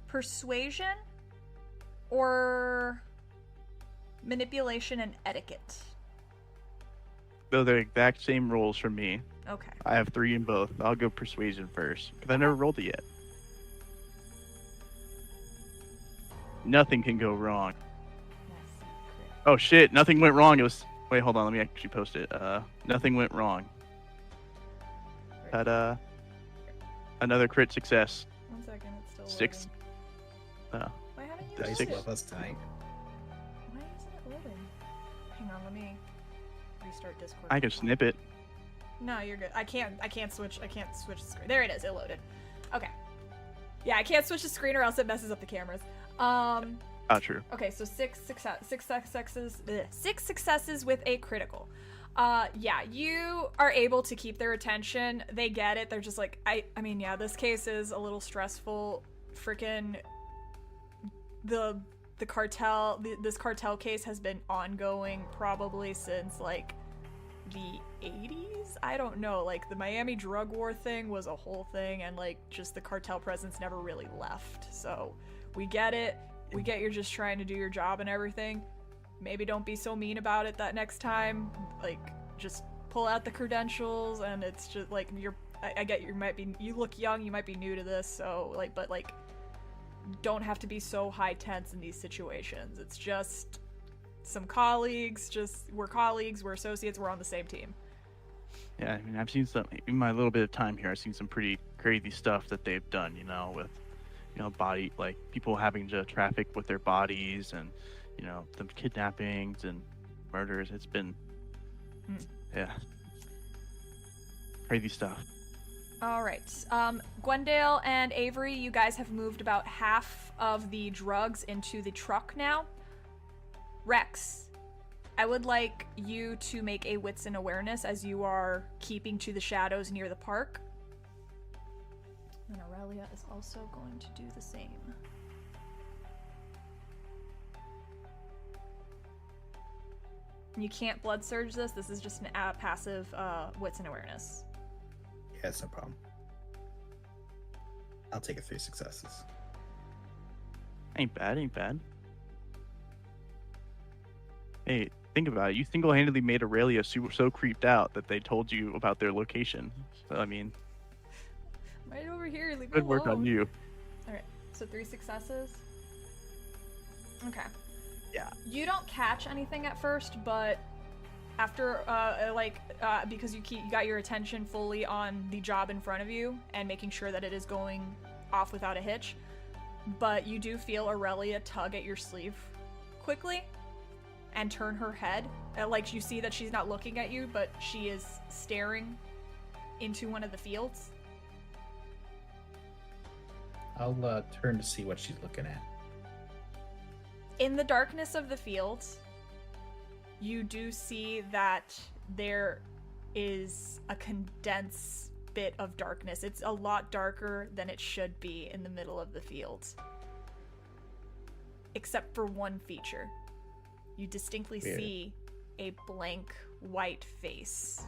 persuasion, or manipulation and etiquette. Though they're the exact same rolls for me. Okay. I have 3 in both. I'll go persuasion first, because I never rolled it yet. Nothing can go wrong. Oh shit, nothing went wrong. It was... Wait, hold on, let me actually post it. Nothing went wrong. Had another crit success. 1 second, it's still 6. loading. Why haven't you Dice loaded? love us tonight. Why isn't it loading? Hang on, let me restart Discord. I can snip it. No, you're good. I can't switch the screen. There it is, it loaded. Okay. Yeah, I can't switch the screen or else it messes up the cameras. True. Okay, so 6 successes with a critical. Yeah, you are able to keep their attention. They get it. They're just like, I mean, yeah, this case is a little stressful. Freaking the cartel, this cartel case has been ongoing probably since the 80s. I don't know, the Miami drug war thing was a whole thing, and just the cartel presence never really left. So we get it. We get you're just trying to do your job and everything. Maybe don't be so mean about it that next time. Just pull out the credentials, and it's just I get you look young, you might be new to this, so but don't have to be so high tense in these situations. It's just some colleagues, we're colleagues, we're associates, we're on the same team. Yeah, I mean, I've seen some, in my little bit of time here, I've seen some pretty crazy stuff that they've done, with body, people having to traffic with their bodies, and them kidnappings and murders. It's been yeah, crazy stuff. All right. Gwendael and Avery, you guys have moved about half of the drugs into the truck now. Rex, I would like you to make a wits and awareness as you are keeping to the shadows near the park. And Aurelia is also going to do the same. You can't blood surge this. This is just an passive wits and awareness. Yeah, it's no problem. I'll take it 3 successes. Ain't bad, ain't bad. Hey, think about it. You single-handedly made Aurelia so creeped out that they told you about their location. So, I mean, Right over here, leave me good work alone. on you. Alright, so 3 successes. Okay. Yeah. You don't catch anything at first, but after, because you got your attention fully on the job in front of you and making sure that it is going off without a hitch, but you do feel Aurelia tug at your sleeve quickly and turn her head. Like, you see that she's not looking at you, but she is staring into one of the fields. I'll turn to see what she's looking at. In the darkness of the fields, you do see that there is a condensed bit of darkness. It's a lot darker than it should be in the middle of the fields. Except for one feature. You distinctly Weird. see a blank white face.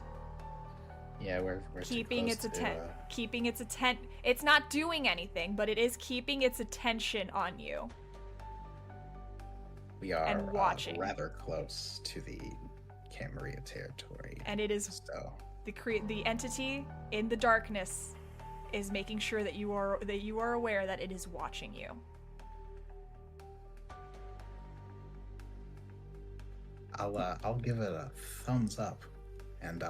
Yeah, we're Keeping its attention. It's not doing anything, but it is keeping its attention on you. We are and watching. Rather close to the Camarilla territory. And it is So the entity in the darkness is making sure that you are aware that it is watching you. I'll give it a thumbs up, and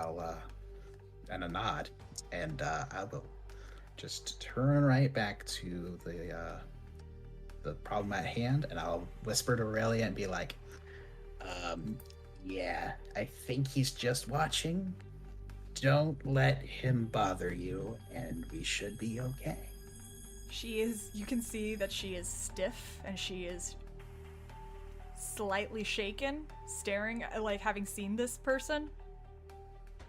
and a nod, and I will just turn right back to the problem at hand, and I'll whisper to Aurelia and be like, yeah, I think he's just watching. Don't let him bother you, and we should be okay. You can see that she is stiff and she is slightly shaken, staring, like having seen this person.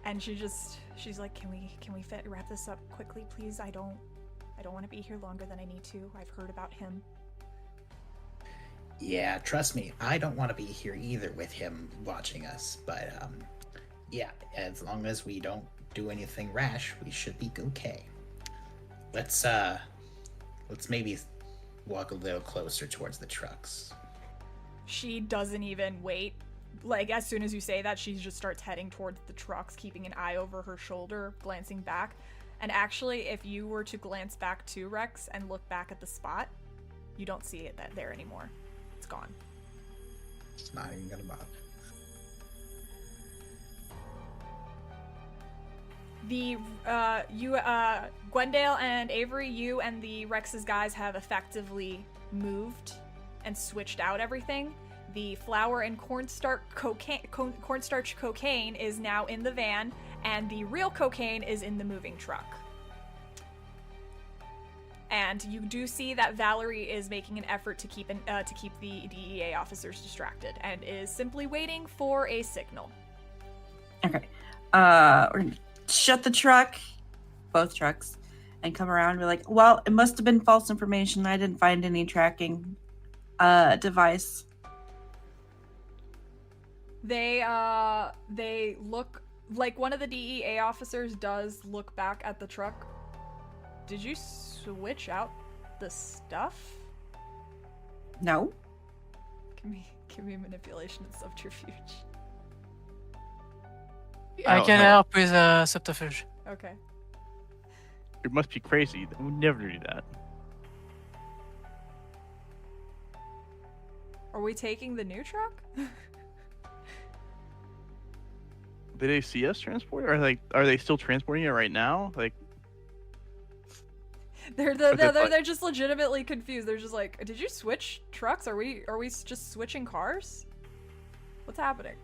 And she's like, can we wrap this up quickly, please? I don't want to be here longer than I need to. I've heard about him. Yeah, trust me, I don't want to be here either with him watching us, but yeah, as long as we don't do anything rash, we should be okay. Let's maybe walk a little closer towards the trucks. She doesn't even wait. Like, as soon as you say that, she just starts heading towards the trucks, keeping an eye over her shoulder, glancing back. And actually, if you were to glance back to Rex and look back at the spot, you don't see it there anymore. It's gone. It's not even gonna bother. Gwendael and Avery, you and the Rex's guys have effectively moved and switched out everything. The flour and cornstarch cocaine is now in the van, and the real cocaine is in the moving truck. And you do see that Valerie is making an effort to keep the DEA officers distracted, and is simply waiting for a signal. Okay. We're gonna shut the truck, both trucks, and come around and be like, well, it must have been false information. I didn't find any tracking device. They look like one of the DEA officers does look back at the truck. Did you switch out the stuff? No. Give me manipulation and subterfuge. I can help with subterfuge. Okay. You must be crazy. They would never do that. Are we taking the new truck? Did they see us transport it? Or are they still transporting it right now? Like, They're just legitimately confused. They're just like, did you switch trucks? Are we just switching cars? What's happening?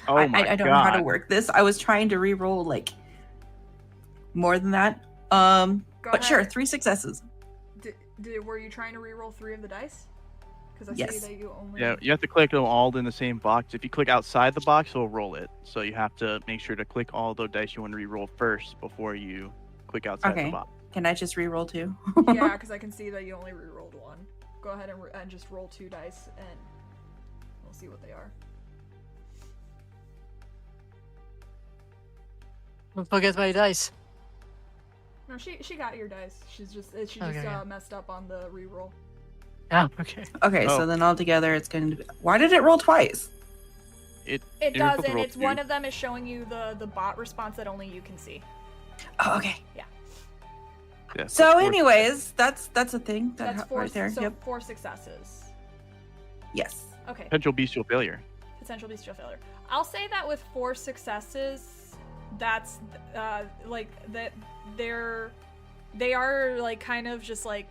Oh I my don't know how to God. work this. I was trying to re-roll like more than that. Go But sure, ahead. 3 successes. Were you trying to re-roll 3 of the dice? Because I see Yes. that you only. Yeah, you have to click them all in the same box. If you click outside the box, it'll roll it. So you have to make sure to click all the dice you want to re-roll first before you click outside the Okay. box. Can I just re-roll 2? Yeah, because I can see that you only re-rolled 1. Go ahead and just roll 2 dice, and we'll see what they are. Don't forget my dice. No, she got your dice. She just Okay. messed up on the re-roll. Ah, okay. Okay, Oh. so then altogether it's going to be... Why did it roll twice? It You're supposed to doesn't. roll It's 2. one of them is showing you the bot response that only you can see. Oh, okay. Yeah, So four anyways, that's a thing. That's 4 right there. So Yep. 4 successes. Yes. Okay. potential bestial failure. Potential bestial failure. I'll say that with 4 successes, that's like that they are like kind of just like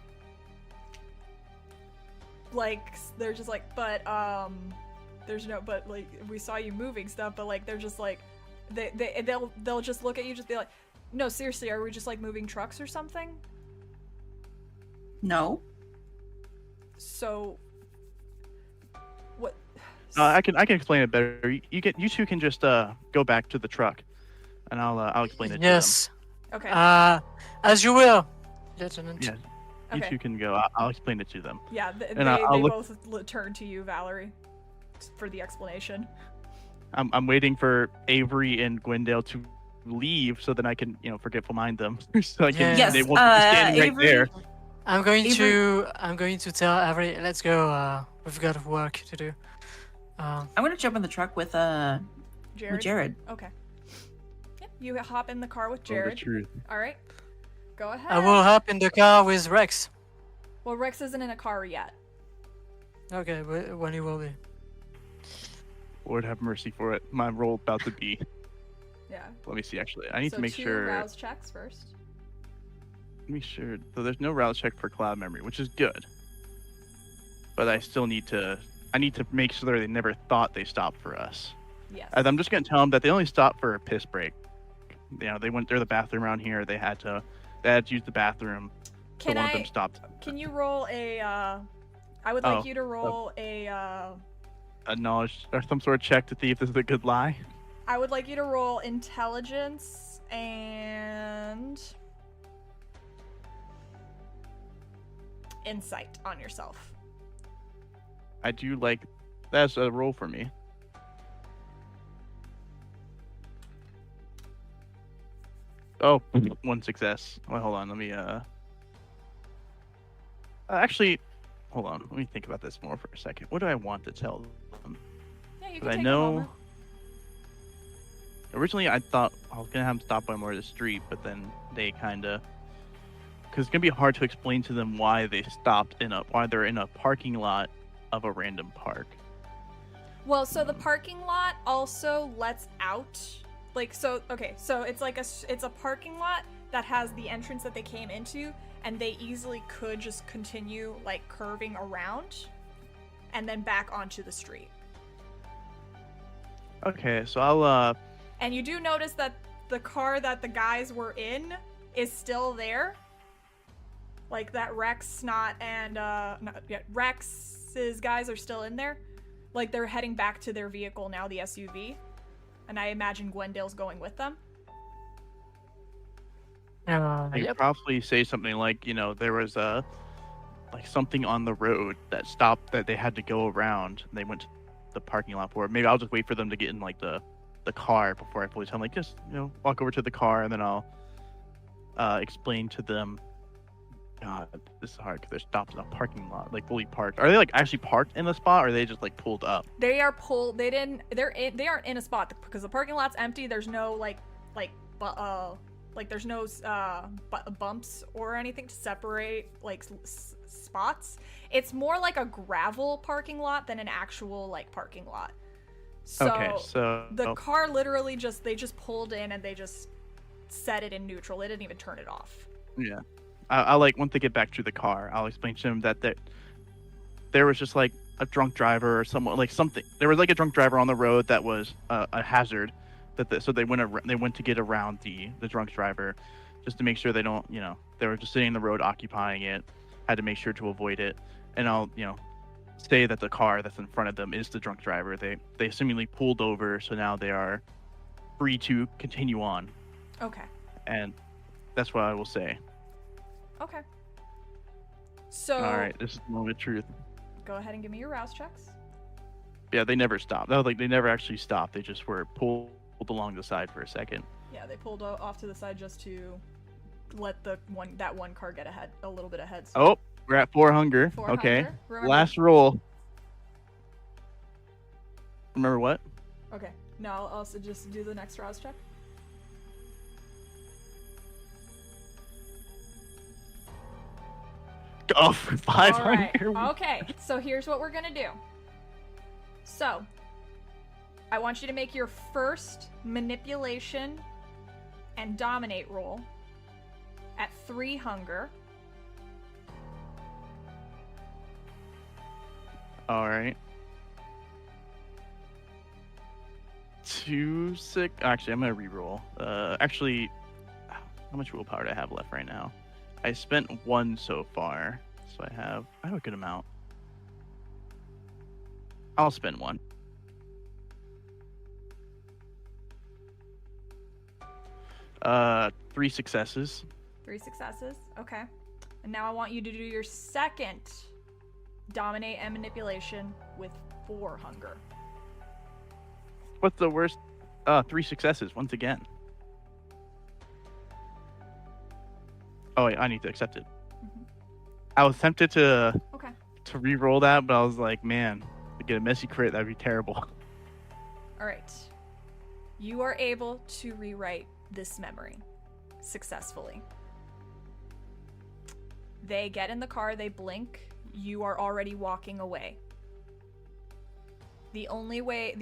they're just like, but there's no, but like we saw you moving stuff, but like they're just like they'll just look at you, just be like, no, seriously, are we just like moving trucks or something? No. So what? I can explain it better. You two can just go back to the truck, and I'll explain it Yes. Okay. As you will, Lieutenant. to them. Yeah, you Okay. two can go. I'll explain it to them. Yeah, And I'll they look- both turn to you, Valerie, for the explanation. I'm waiting for Avery and Gwendael to leave so then I can forgetful mind them so I can Yes, they won't be standing right Avery- there. I'm going Avery- to tell Avery, let's go. We've got work to do. I'm gonna jump in the truck with Jared. Okay. Yep, you hop in the car with Oh, the Jared. truth. All right. Go ahead. I will hop in the car with Rex. Well, Rex isn't in a car yet. Okay, when he will be. Lord have mercy for it. My roll about to be. Yeah. Let me see. Actually, I need So to make 2 sure. rouse checks first. Let me sure. So there's no route check for cloud memory, which is good. But I still need to. I need to make sure they never thought they stopped for us. Yes. And I'm just gonna tell them that they only stopped for a piss break. They went to the bathroom around here. They had to use the bathroom. So Can one of them stopped. Can you roll a? I would like you to roll a. A knowledge or some sort of check to see if this is a good lie. I would like you to roll intelligence and insight on yourself. I do like that's a roll for me. Oh, 1 success. Well, hold on. Let me actually, hold on. Let me think about this more for a second. What do I want to tell them? Yeah, you But can I take a know. moment. Originally, I thought I was gonna have them stop by more of the street, but then they kind of, because it's gonna be hard to explain to them why they stopped why they're in a parking lot of a random park. Well, so the parking lot also lets out, like, so it's like it's a parking lot that has the entrance that they came into, and they easily could just continue like curving around, and then back onto the street. Okay, so I'll And you do notice that the car that the guys were in is still there. Like that Rex Rex's guys are still in there. Like they're heading back to their vehicle now, the SUV. And I imagine Gwendael's going with them. I could Yep. probably say something like, there was like something on the road that stopped that they had to go around. And they went to the parking lot for it. Maybe I'll just wait for them to get in like the car before I fully tell them. Like, just walk over to the car and then I'll explain to them. God, this is hard because they're stopped in a parking lot, like fully parked. Are they like actually parked in the spot, or are they just like pulled up? They are pulled. They aren't in a spot because the parking lot's empty. There's no there's no bumps or anything to separate like spots. It's more like a gravel parking lot than an actual like parking lot. So, Okay, so the car literally they just pulled in and they just set it in neutral. They didn't even turn it off. yeah, I'll like once they get back to the car, I'll explain to them that there was just like a drunk driver or someone like something. There was like a drunk driver on the road that was a hazard. So they went to get around the drunk driver, just to make sure they don't, they were just sitting in the road occupying it. Had to make sure to avoid it, and I'll say that the car that's in front of them is the drunk driver. They seemingly pulled over, so now they are free to continue on. Okay. And that's what I will say. Okay. So. All right, this is the moment of truth. Go ahead and give me your rouse checks. Yeah, they never stopped. No, like they never actually stopped. They just were pulled along the side for a second. Yeah, they pulled off to the side just to let that one car get ahead, a little bit ahead. So. Oh, we're at 4 hunger. Okay. Hunger. Remember, Last roll. Remember what? Okay. Now I'll also just do the next rouse check. Oh, 5 hunger. Alright. Okay, so here's what we're gonna do. So, I want you to make your first manipulation and dominate roll at 3 hunger. All right. 2, 6. Actually, I'm gonna re-roll. Actually, how much willpower do I have left right now? I spent 1 so far, so I have a good amount. I'll spend 1. Three successes. 3 successes. Okay. And now I want you to do your second dominate and manipulation with 4 hunger. What's the worst? 3 successes once again. Oh wait, I need to accept it. Mm-hmm. I was tempted to Okay. re-roll that, but I was like, man, to get a messy crit, that'd be terrible. All right. You are able to rewrite this memory successfully. They get in the car, they blink, you are already walking away. The only way,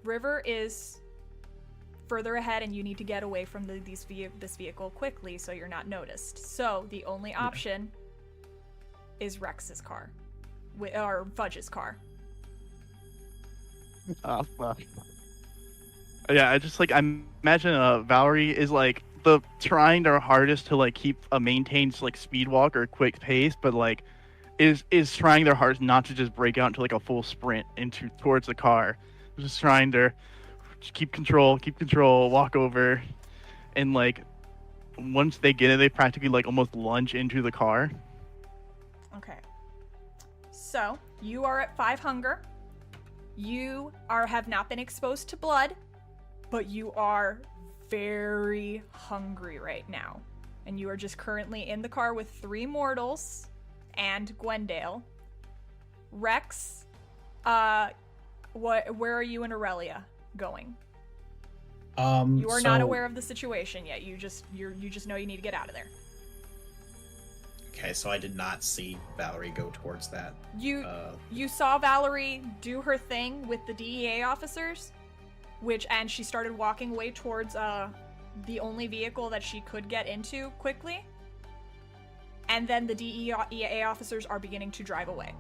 River is further ahead and you need to get away from this vehicle quickly so you're not noticed. So the only option is Rex's car, or Fudge's car. Oh, fuck. Yeah, I just I imagine Valerie is trying their hardest to keep maintain speed walk or quick pace, but is trying their hardest not to just break out into a full sprint towards the car. Just trying to keep control, walk over, and once they get it, they practically almost lunge into the car. Okay. So you are at 5 hunger. You have not been exposed to blood, but you are very hungry right now. And you are just currently in the car with 3 mortals and Gwendael. Rex, where are you and Aurelia going? You are not aware of the situation yet. You just know you need to get out of there. Okay, so I did not see Valerie go towards that. You saw Valerie do her thing with the DEA officers, and she started walking away towards the only vehicle that she could get into quickly. And then the DEA officers are beginning to drive away.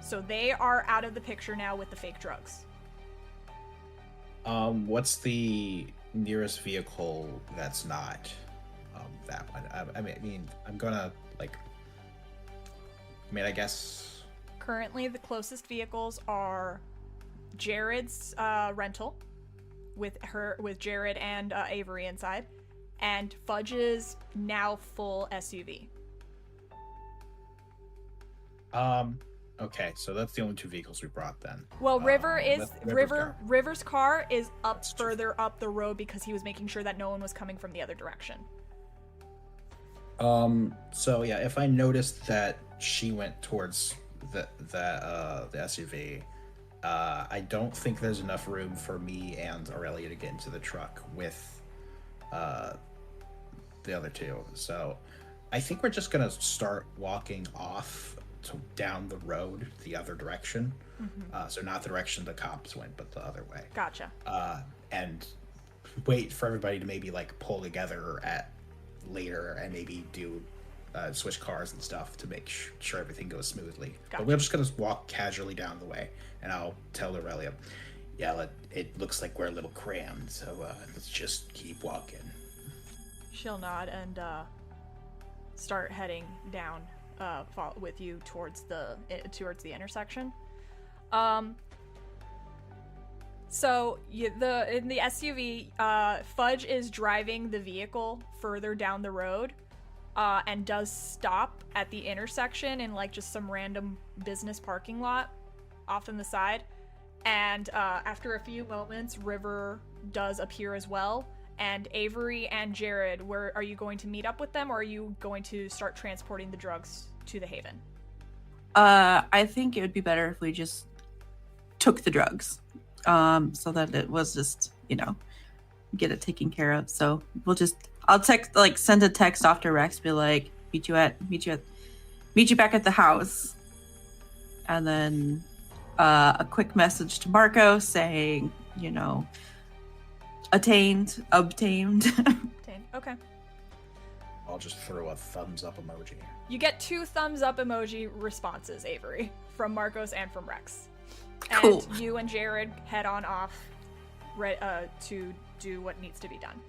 So they are out of the picture now with the fake drugs. What's the nearest vehicle that's not that one? I mean, I'm gonna I guess. Currently, the closest vehicles are Jared's rental, with Jared and Avery inside, and Fudge's now full SUV. Okay, so that's the only 2 vehicles we brought then. Well, River's car is That's further up the road because he was making sure that no one was coming from the other direction. So yeah, if I noticed that she went towards the SUV, I don't think there's enough room for me and Aurelia to get into the truck with the other 2. So I think we're just gonna start walking off down the road the other direction. Mm-hmm. So not the direction the cops went, but the other way. Gotcha. And wait for everybody to maybe pull together at later and maybe do switch cars and stuff to make sure everything goes smoothly. Gotcha. But we're just gonna walk casually down the way, and I'll tell Aurelia, yeah, it looks like we're a little crammed, so let's just keep walking. She'll nod and start heading down with you towards the intersection. So in the SUV, Fudge is driving the vehicle further down the road, and does stop at the intersection in like just some random business parking lot off on the side. And after a few moments, River does appear as well. And Avery and Jared, where are you going to meet up with them, or are you going to start transporting the drugs to the Haven? I think it would be better if we just took the drugs, so that it was just, get it taken care of. So I'll send a text off to Rex, be like, meet you back at the house, and then a quick message to Marco saying, obtained. Okay. I'll just throw a thumbs up emoji. You get 2 thumbs up emoji responses, Avery, from Marcos and from Rex. Cool. And you and Jared head on off to do what needs to be done.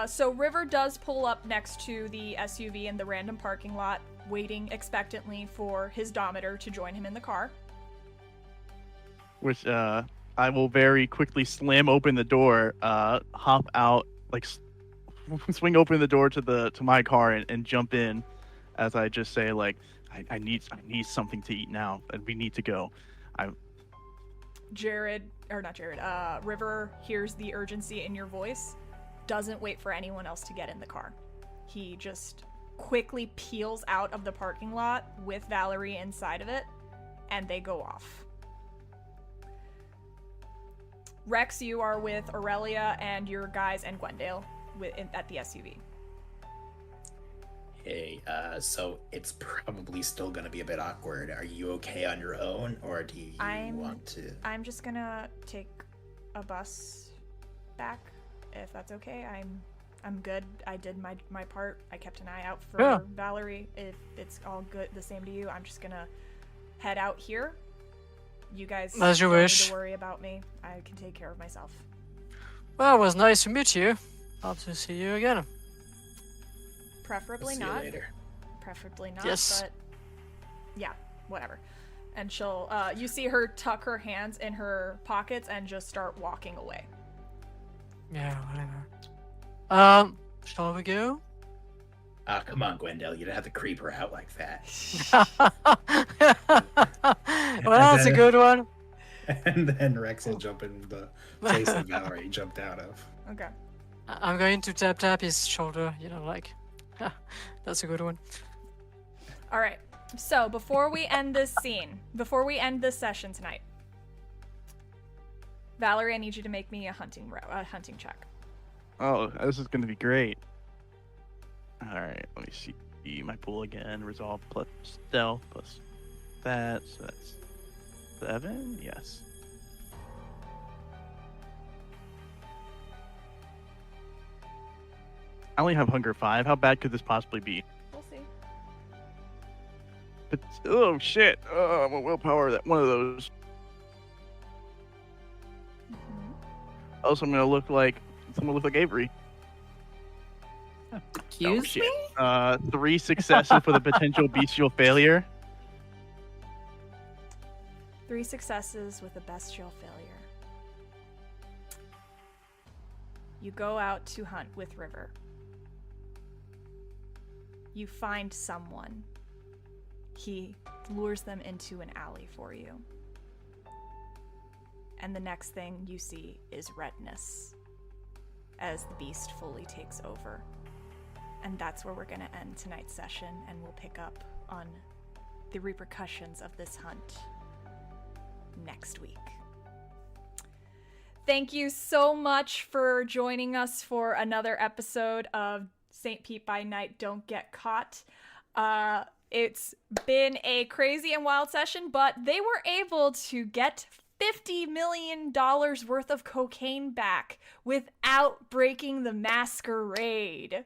So River does pull up next to the SUV in the random parking lot, waiting expectantly for his Dometer to join him in the car. Which I will very quickly slam open the door, hop out, swing open the door to my car and jump in, as I just say I need something to eat now, and we need to go. River hears the urgency in your voice, doesn't wait for anyone else to get in the car. He just quickly peels out of the parking lot with Valerie inside of it, and they go off. Rex, you are with Aurelia and your guys and Gwendael at the SUV. Hey, so it's probably still gonna be a bit awkward. Are you okay on your own, or do you want to? I'm just gonna take a bus back, if that's okay. I'm good. I did my part. I kept an eye out for Valerie. If it's all good, the same to you, I'm just gonna head out here. You guys As you don't need wish. to worry about me. I can take care of myself. Well, it was nice to meet you. Hope to see you again. Preferably See you not. later. Preferably not. Yes. But yeah, whatever. And she'll. You see her tuck her hands in her pockets and just start walking away. Yeah, whatever. Shall we go? Ah, come on, Gwendael. You don't have to creep her out like that. Well, that's a good one. And then Rex will jump in the place that Valerie jumped out of. Okay. I'm going to tap his shoulder, that's a good one. All right. So before we end this session tonight, Valerie, I need you to make me a hunting check. Oh, this is going to be great. All right, let me see my pool again. Resolve plus stealth plus that. So that's 7. Yes. I only have hunger 5. How bad could this possibly be? We'll see. But, oh shit! Oh, I'm a willpower. That one of those. Also, I'm gonna look like Avery. Excuse me? 3 successes for the potential bestial failure. 3 successes with a bestial failure. You go out to hunt with River. You find someone. He lures them into an alley for you. And the next thing you see is redness as the beast fully takes over. And that's where we're going to end tonight's session, and we'll pick up on the repercussions of this hunt next week. Thank you so much for joining us for another episode of St. Pete by Night Don't Get Caught. It's been a crazy and wild session, but they were able to get $50 million worth of cocaine back without breaking the Masquerade.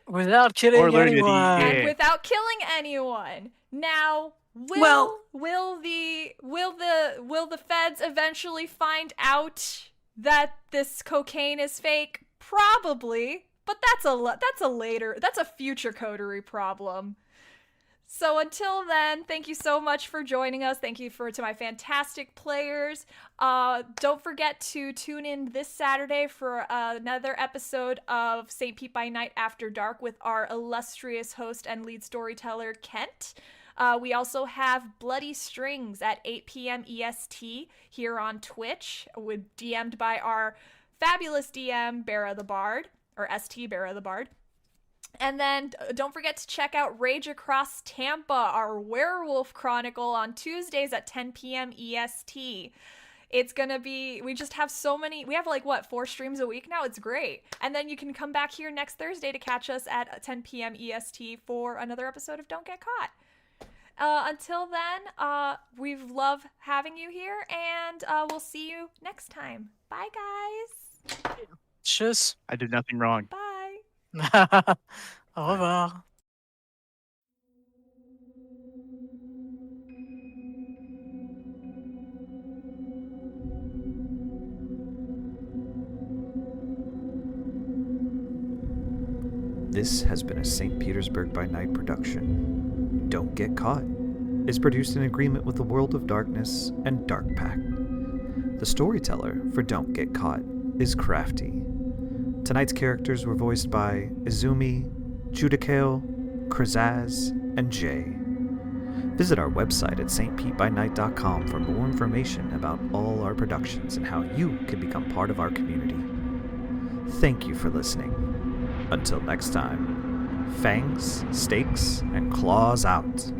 Without killing Or learning to anyone. Yeah. And without killing anyone. Now, Well- will the feds eventually find out that this cocaine is fake? Probably, but that's a future Coterie problem. So until then, thank you so much for joining us. Thank you to my fantastic players. Don't forget to tune in this Saturday for another episode of St. Pete by Night After Dark with our illustrious host and lead storyteller, Kent. We also have Bloody Strings at 8 p.m. EST here on Twitch, DM'd by our fabulous DM, Bera the Bard, or ST Bera the Bard. And then don't forget to check out Rage Across Tampa, our werewolf chronicle, on Tuesdays at 10 p.m. EST. It's gonna be, we just have so many, we have 4 streams a week now? It's great. And then you can come back here next Thursday to catch us at 10 p.m. EST for another episode of Don't Get Caught. Until then, we've loved having you here, and we'll see you next time. Bye, guys. Tschüss. I did nothing wrong. Bye. Au revoir. This has been a St. Petersburg by Night production. Don't Get Caught is produced in agreement with the World of Darkness and Dark Pact. The storyteller for Don't Get Caught is Crafty. Tonight's characters were voiced by Izumi, Judikael, Krazaz, and Jay. Visit our website at stpetebynight.com for more information about all our productions and how you can become part of our community. Thank you for listening. Until next time, fangs, stakes, and claws out.